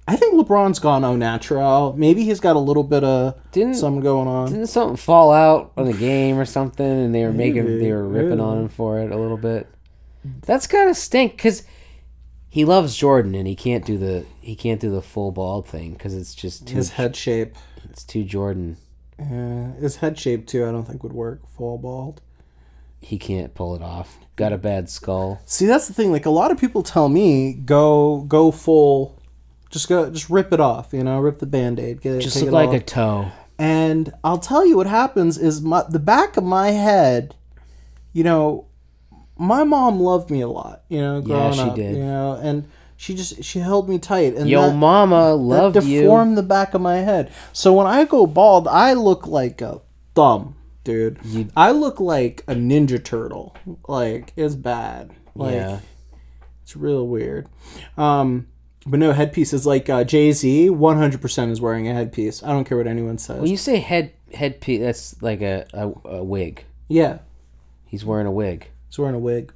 I think LeBron's gone au natural. Maybe he's got a little bit of something going on. Didn't something fall out on the game or something, and they were ripping on him for it a little bit? That's gotta stink, because he loves Jordan, and he can't do the full bald thing because it's just too, his head shape. It's too Jordan. His head shape too, I don't think would work full bald. He can't pull it off. Got a bad skull. See, that's the thing. Like, a lot of people tell me, go full, just rip it off. Rip the Band-Aid. Just look like a toe. And I'll tell you what happens is the back of my head. My mom loved me a lot. Growing up. Did. And she held me tight, and Yo, mama loved that you. deformed the back of my head. So when I go bald, I look like a thumb, dude. I look like a Ninja Turtle. Like, it's bad. Like, Yeah. it's real weird. But no, headpiece is like Jay-Z 100% is wearing a headpiece. I don't care what anyone says. When you say headpiece, that's like a wig. Yeah, He's wearing a wig. he's wearing a wig.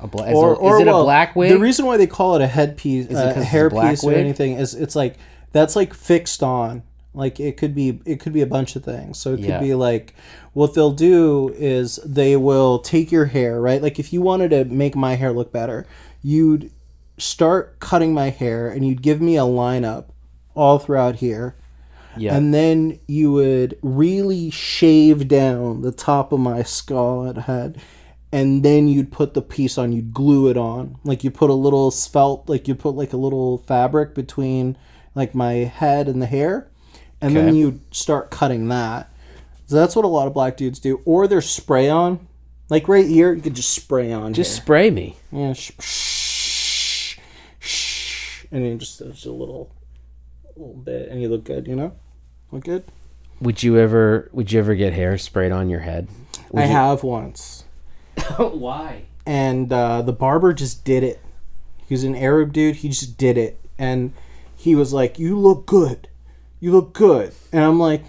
Is it a black wig? The reason why they call it a headpiece, Is it 'cause it's a hair black piece or wig? anything is it's like that's like fixed on. Like it could be a bunch of things. So it could be like what they'll do is they will take your hair, right? Like if you wanted to make my hair look better, you'd start cutting my hair and you'd give me a lineup all throughout here. Yeah. And then you would really shave down the top of my skull and head. And then you'd put the piece on, you'd glue it on. Like you put a little felt, like you put like a little fabric between like my head and the hair. And then you'd start cutting that. So that's what a lot of black dudes do. Or they're spray on. Like right here, you could just spray on. Just spray me. Yeah. And then just a little bit. And you look good, you know? Look good? Would you ever get hair sprayed on your head? I have once. Why? And the barber just did it. He was an Arab dude. He just did it. And he was like, you look good. You look good. And I'm like,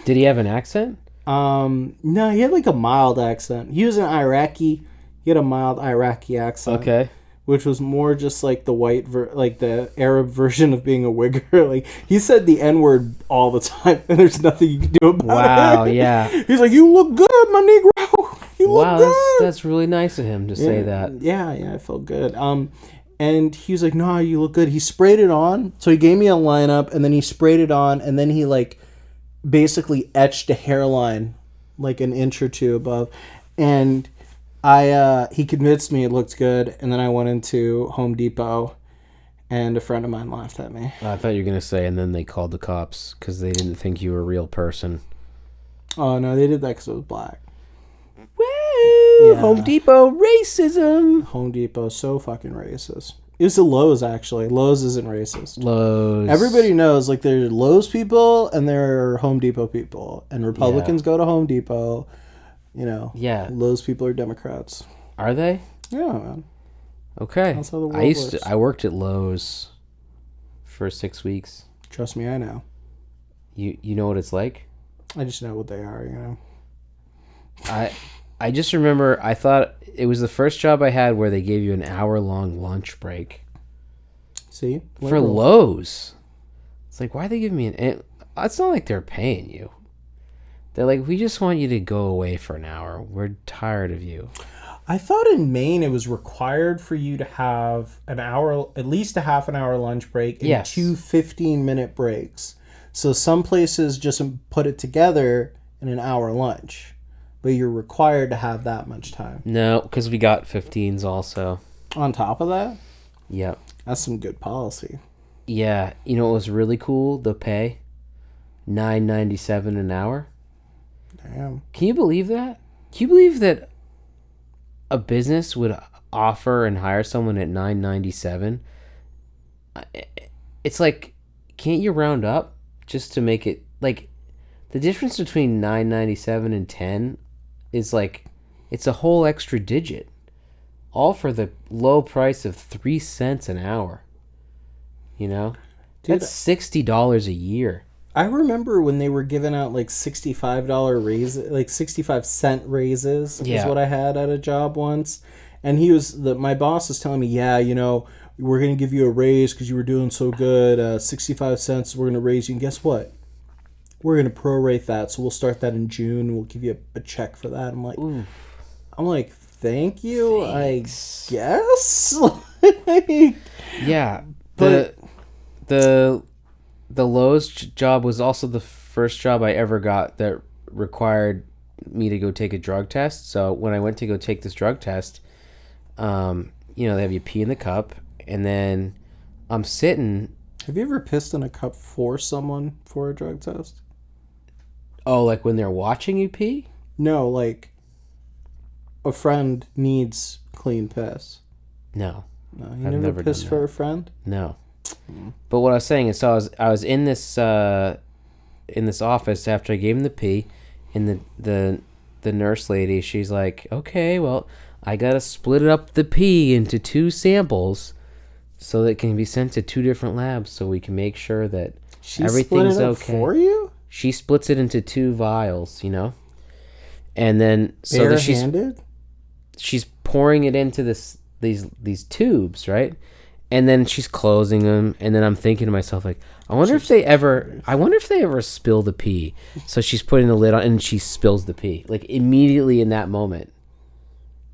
Did he have an accent? no, he had like a mild accent. He was an Iraqi. He had a mild Iraqi accent. Okay. Which was more just like the like the Arab version of being a wigger. Like he said the N-word all the time, and there's nothing you can do about it. Wow, yeah. He's like, you look good, my Negro. You look good. That's really nice of him to say that. Yeah, I felt good. And he was like, "No, you look good." He sprayed it on. So he gave me a lineup, and then he sprayed it on, and then he like basically etched a hairline like an inch or two above, and he convinced me it looked good, and then I went into Home Depot, and a friend of mine laughed at me. I thought you were gonna say, and then they called the cops because they didn't think you were a real person. Oh no, they did that because I was black. Woo! Yeah. Home Depot racism. Home Depot, so fucking racist. It was the Lowe's, actually. Lowe's isn't racist. Lowe's. Everybody knows, like, there are Lowe's people and there are Home Depot people. And Republicans go to Home Depot. You know. Yeah. Lowe's people are Democrats. Are they? Yeah, man. Okay. That's how the world works. I worked at Lowe's for 6 weeks. Trust me, I know. You know what it's like? I just know what they are, you know. I just remember I thought it was the first job I had where they gave you an hour-long lunch break. See? For Lowe's. It's like, why are they giving me it's not like they're paying you. They're like, we just want you to go away for an hour. We're tired of you. I thought in Maine it was required for you to have an hour, at least a half an hour lunch break and 2 15-minute breaks. So some places just put it together in an hour lunch. But you're required to have that much time. No, because we got 15s also. On top of that? Yep. That's some good policy. Yeah. You know what was really cool? The pay. $9.97 an hour. Damn. Can you believe that? Can you believe that a business would offer and hire someone at $9.97? It's like, can't you round up just to make it like the difference between $9.97 and $10 is like it's a whole extra digit, all for the low price of 3 cents an hour. You know, Dude, that's $60 a year. I remember when they were giving out like $65 raises, like 65-cent raises. Is what I had at a job once, and my boss was telling me, yeah, you know, we're gonna give you a raise because you were doing so good. 65 cents, we're gonna raise you, and guess what? We're gonna prorate that, so we'll start that in June. We'll give you a check for that. I'm like, thank you, thanks. I guess. Yeah, but the Lowe's job was also the first job I ever got that required me to go take a drug test. So when I went to go take this drug test, you know, they have you pee in the cup, and then I'm sitting. Have you ever pissed in a cup for someone for a drug test? Oh, like when they're watching you pee? No, like a friend needs clean piss. No. No, you never pissed for a friend? No. But what I was saying is, so I was in this office after I gave him the pee, and the nurse lady, she's like, okay, well, I gotta split up the pee into 2 samples so that it can be sent to 2 different labs so we can make sure that everything's okay. For you? She splits it into 2 vials, and then so that she's pouring it into these tubes, right? And then she's closing them, and then I'm thinking to myself, like, I wonder if they ever spill the pee. So she's putting the lid on, and she spills the pee, like, immediately in that moment.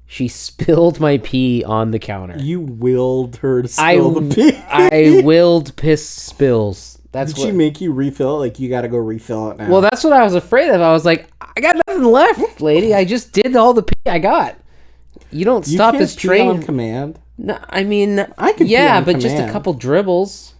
She spilled my pee on the counter. You willed her to spill the pee. I willed piss spills. Did she make you refill it? Like, you got to go refill it now. Well, that's what I was afraid of. I was like, I got nothing left, lady. I just did all the pee I got. You don't stop this train on command. No, I mean, I could yeah, pee on but command. just a couple dribbles.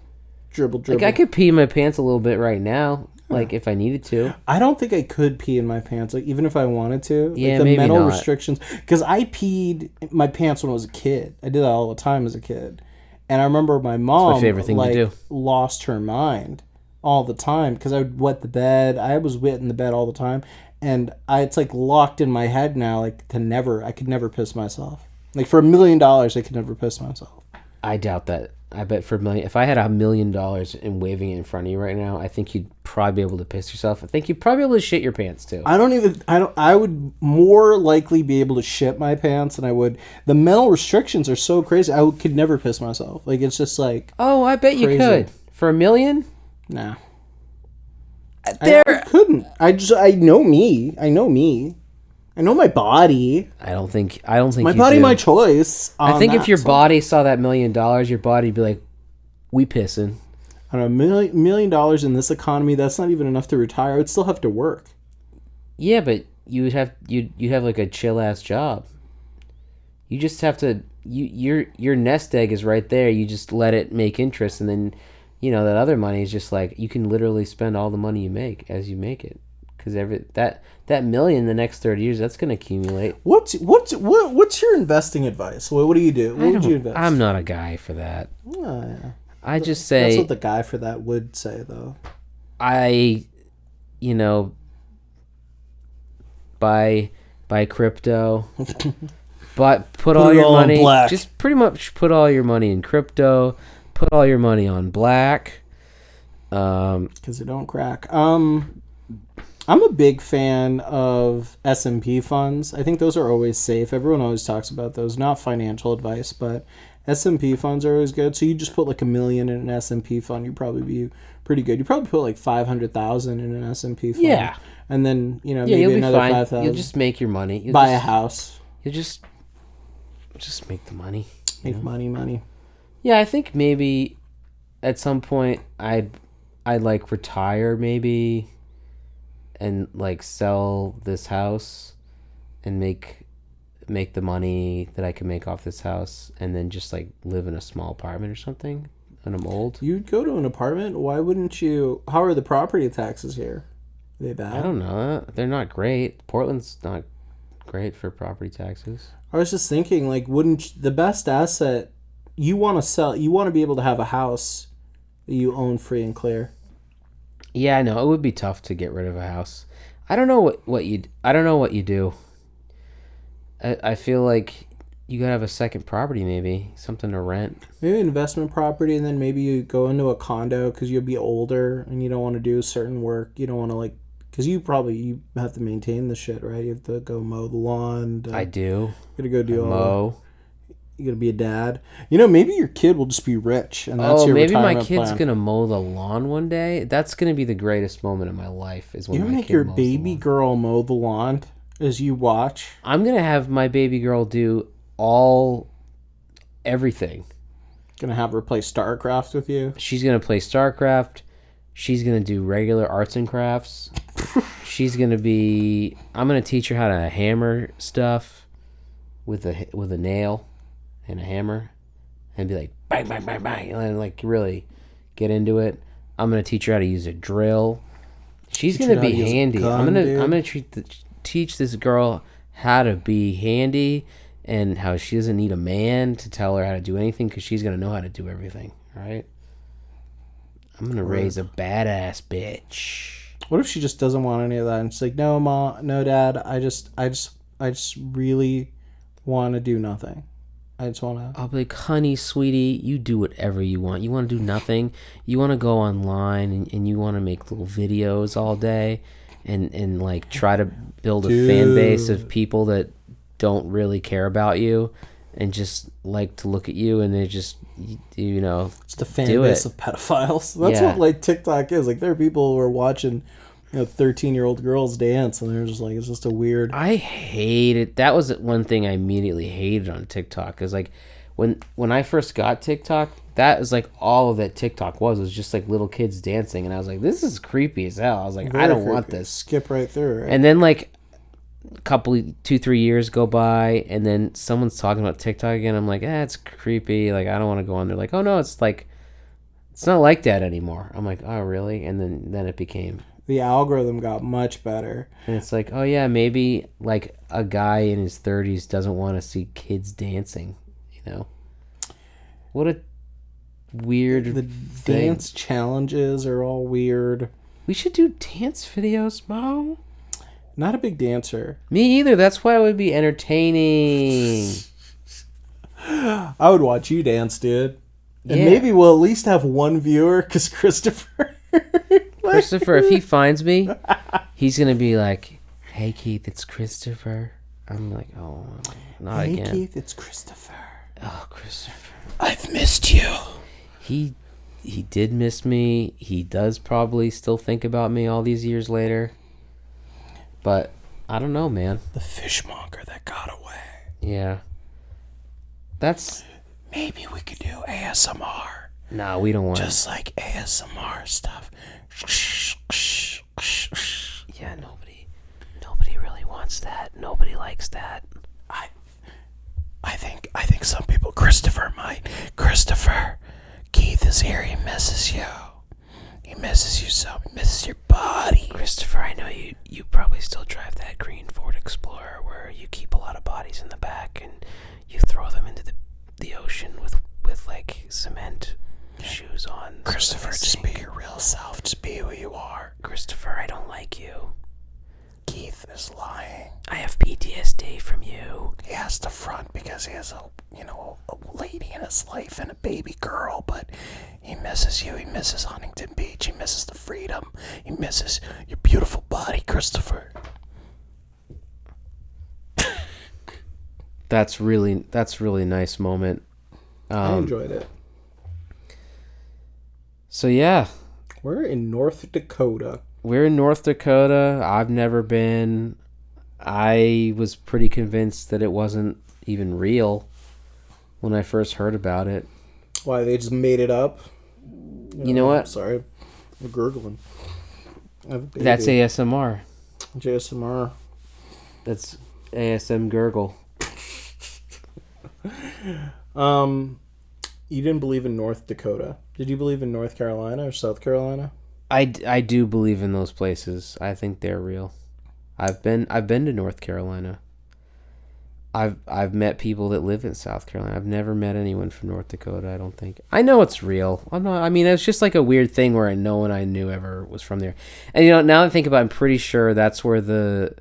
Dribble. Like, I could pee in my pants a little bit right now, like, if I needed to. I don't think I could pee in my pants, like, even if I wanted to. Yeah, like, the maybe mental not. restrictions. Because I peed in my pants when I was a kid. I did that all the time as a kid. And I remember my mom, my favorite thing to do. Lost her mind all the time because I would wet the bed. I was wet in the bed all the time. And it's, like, locked in my head now, like, I could never piss myself. Like, for $1 million, I could never piss myself. I doubt that. I bet for $1 million, if I had $1 million and waving it in front of you right now, I think you'd probably be able to piss yourself. I think you'd probably be able to shit your pants too. I would more likely be able to shit my pants than I would. The mental restrictions are so crazy. I could never piss myself. Like, it's just like, oh, I bet crazy. You could. For $1 million? Nah. I couldn't. I know me. I know my body. I don't think my body, my choice. I think if your body saw that $1 million, your body'd be like, "We pissing." I don't know, $1 million in this economy. That's not even enough to retire. I would still have to work. Yeah, but you'd have like a chill ass job. You just have to. Your nest egg is right there. You just let it make interest, and then that other money is just like you can literally spend all the money you make as you make it. Because that million the next 30 years, that's going to accumulate. What's your investing advice? What do you do? What would you invest? I'm not a guy for that. Oh, yeah. I just say... That's what the guy for that would say, though. Buy crypto. But put all your money... Just pretty much put all your money in crypto. Put all your money on black. Because it don't crack. I'm a big fan of S&P funds. I think those are always safe. Everyone always talks about those. Not financial advice, but S&P funds are always good. So you just put like $1 million in an S&P fund, you'd probably be pretty good. You probably put like $500,000 in an S&P fund. Yeah. And then, maybe another $5,000. You'll just make your money. Buy a house. You'll just make the money. Make money. Yeah, I think maybe at some point I'd like retire maybe. And like sell this house and make the money that I can make off this house and then just like live in a small apartment or something when I'm old. You'd go to an apartment? Why wouldn't you? How are the property taxes here? Are they bad? I don't know. They're not great. Portland's not great for property taxes. I was just thinking, like, wouldn't the best asset you want to sell? You want to be able to have a house that you own free and clear. Yeah, I know. It would be tough to get rid of a house. I don't know what you do. I feel like you gotta have a second property, maybe something to rent. Maybe investment property, and then maybe you go into a condo because you'll be older and you don't want to do certain work. You don't want to because you have to maintain the shit, right? You have to go mow the lawn. I do. You gotta go do all mow. You gotta be a dad. Maybe your kid will just be rich, and that's your maybe retirement my kid's plan. Gonna mow the lawn one day. That's gonna be the greatest moment of my life. Is when you my make kid your mows baby girl mow the lawn as you watch. I'm gonna have my baby girl do everything. Gonna have her play StarCraft with you. She's gonna play StarCraft. She's gonna do regular arts and crafts. I'm gonna teach her how to hammer stuff with a nail and a hammer and be like bang bang bang bang and like really get into it. I'm gonna teach her how to use a drill. She's gonna be handy. I'm gonna teach this girl how to be handy and how she doesn't need a man to tell her how to do anything because she's going to know how to do everything, right? I'm going to raise a badass bitch. What if she just doesn't want any of that? And she's like, no, Mom, no, Dad, I just really want to do nothing. I just want to... I'll be like, honey, sweetie, you do whatever you want. You want to do nothing? You want to go online and you want to make little videos all day and like try to build a fan base of people that don't really care about you and just like to look at you and they just, you know, it's the fan base of pedophiles. That's what like TikTok is. Like there are people who are watching, 13-year-old girls dance and they're just like, it's just a weird... I hate it. That was one thing I immediately hated on TikTok. Because like when I first got TikTok, that was like all of that TikTok was just like little kids dancing. And I was like, this is creepy as hell. I was like, I don't want this. Skip right through it. And then like a couple, 2-3 years go by and then someone's talking about TikTok again. I'm like, it's creepy. Like, I don't want to go on there. Like, oh no, it's like, it's not like that anymore. I'm like, oh really? And then it became... The algorithm got much better. And it's like, oh yeah, maybe like a guy in his 30s doesn't want to see kids dancing, What a weird thing. Dance challenges are all weird. We should do dance videos, Mo. Not a big dancer. Me either. That's why it would be entertaining. I would watch you dance, dude. And yeah. Maybe we'll at least have one viewer because Christopher... Christopher, if he finds me, he's going to be like, hey, Keith, it's Christopher. I'm like, oh, not again. Hey, Keith, it's Christopher. Oh, Christopher. I've missed you. He did miss me. He does probably still think about me all these years later. But I don't know, man. The fishmonger that got away. Yeah. That's... Maybe we could do ASMR. No, we don't want just like ASMR stuff. Yeah, nobody really wants that. Nobody likes that. I think some people... Christopher might. Christopher, Keith is here. He misses you. He misses you so. He misses your body. Christopher, I know you probably still drive that green Ford Explorer where you keep a lot of bodies in the back and you throw them into the ocean with like cement shoes on. Christopher, just be your real self. Just be who you are. Christopher, I don't like you. Keith is lying. I have PTSD from you. He has to front because he has a lady in his life and a baby girl, but he misses you. He misses Huntington Beach. He misses the freedom. He misses your beautiful body, Christopher. That's really nice moment. I enjoyed it. So yeah, we're in North Dakota. I've never been. I was pretty convinced that it wasn't even real when I first heard about it. Why, they just made it up? You know what? Sorry, I'm gurgling. That's ASMR. JSMR. That's ASM gurgle. You didn't believe in North Dakota. Did you believe in North Carolina or South Carolina? I do believe in those places. I think they're real. I've been to North Carolina. I've met people that live in South Carolina. I've never met anyone from North Dakota, I don't think. I know it's real. It's just like a weird thing where no one I knew ever was from there. And now that I think about it, I'm pretty sure that's where the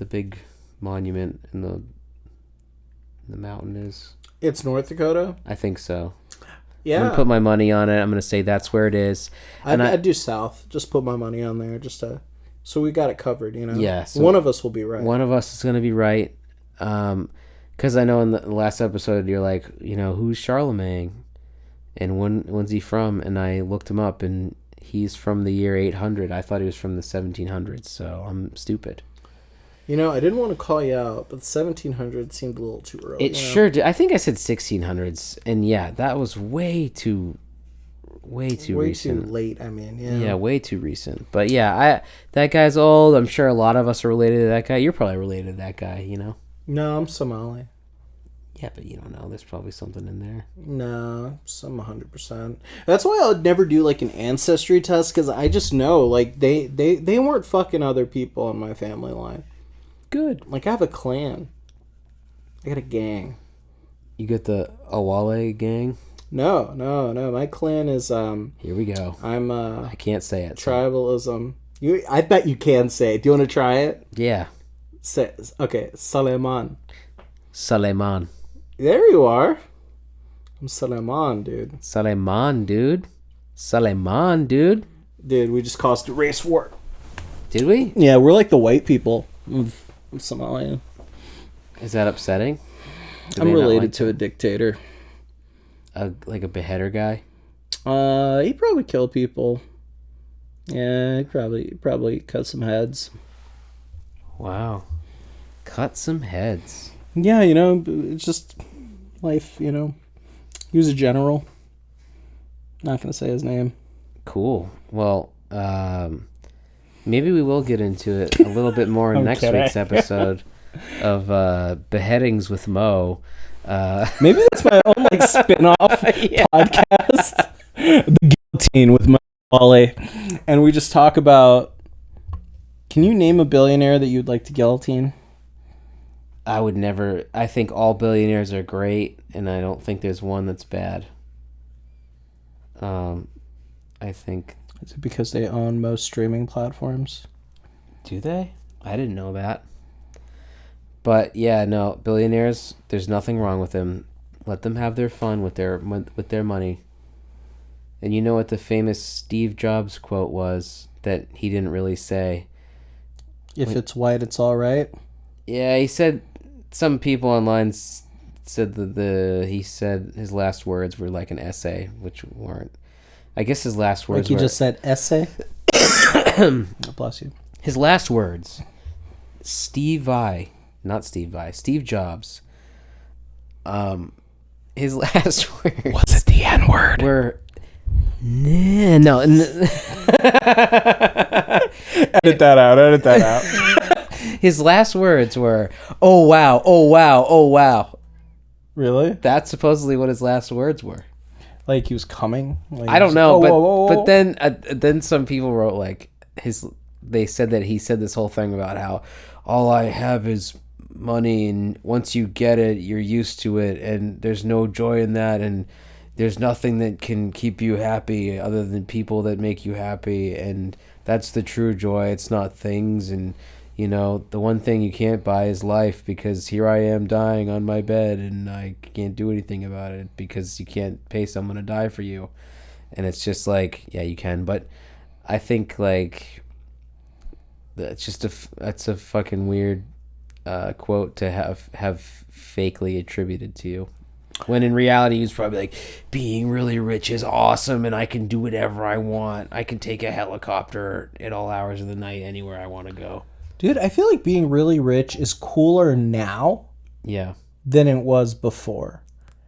big monument in the mountain is. It's North Dakota? I think so. Yeah. I'm going to put my money on it. I'm going to say that's where it is. I'd do South. Just put my money on there so we got it covered, Yeah. So one of us will be right. One of us is going to be right. Because I know in the last episode you're like, who's Charlemagne? And when's he from? And I looked him up and he's from the year 800. I thought he was from the 1700s, so I'm stupid. I didn't want to call you out, but the 1700s seemed a little too early. It sure did. I think I said 1600s, and yeah, that was way too recent. Way too late, Yeah, way too recent. But yeah, that guy's old. I'm sure a lot of us are related to that guy. You're probably related to that guy, No, I'm Somali. Yeah, but you don't know. There's probably something in there. No, I'm 100%. That's why I would never do like an ancestry test, because I just know like they weren't fucking other people in my family line. good. Like, I have a clan. I got a gang. You get the Awale gang? No. My clan is, Here we go. I'm, I can't say it. So. tribalism. I bet you can say it. Do you want to try it? Yeah. Okay, Suleiman. Suleiman. There you are. I'm Suleiman, dude. Suleiman, dude. Suleiman, dude. Dude, we just caused a race war. Did we? Yeah, we're like the white people of Somalia. Is that upsetting? I'm related to a dictator. Like a beheader guy? He'd probably kill people. Yeah, he'd probably cut some heads. Wow. Cut some heads. Yeah, it's just life, He was a general. Not going to say his name. Cool. Well, maybe we will get into it a little bit more in next week's episode of Beheadings with Mo. Maybe that's my own spin-off podcast. The Guillotine with Mo Wally. And we just talk about... Can you name a billionaire that you'd like to guillotine? I would never... I think all billionaires are great, and I don't think there's one that's bad. I think... Is it because they own most streaming platforms? Do they? I didn't know that. But yeah, no, billionaires, there's nothing wrong with them. Let them have their fun with their money. And you know what the famous Steve Jobs quote was that he didn't really say? If it's white, it's all right. Yeah, he said... Some people online said that he said his last words were like an essay, which weren't. I guess his last words were... Like you just said essay? Bless you. His last words. Steve Jobs. His last words... Was it the N-word? Were... No. Edit that out. His last words were, "Oh wow, oh wow, oh wow." Really? That's supposedly what his last words were. Like he was coming? Like I don't know, but whoa. But then some people wrote they said that he said this whole thing about how all I have is money, and once you get it, you're used to it, and there's no joy in that, and there's nothing that can keep you happy other than people that make you happy, and that's the true joy. It's not things, and the one thing you can't buy is life, because here I am dying on my bed and I can't do anything about it because you can't pay someone to die for you. And it's just like, yeah, you can, but I think that's a fucking weird quote to have fakely attributed to you. When in reality, he's probably like, being really rich is awesome and I can do whatever I want. I can take a helicopter at all hours of the night anywhere I want to go. Dude, I feel like being really rich is cooler now than it was before.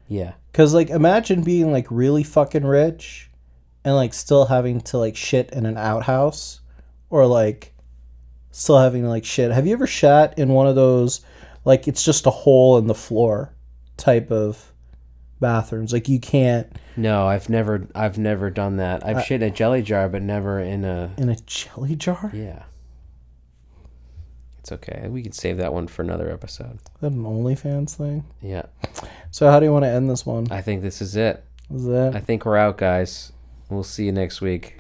Yeah. Because, imagine being, really fucking rich and, still having to, shit in an outhouse. Or, still having to, shit. Have you ever shat in one of those, it's just a hole in the floor type of bathrooms? You can't... No, I've never done that. I've shit in a jelly jar, but never in a... In a jelly jar? Yeah. It's okay. We can save that one for another episode. Is that an OnlyFans thing? Yeah. So how do you want to end this one? I think this is it. Is that? I think we're out, guys. We'll see you next week.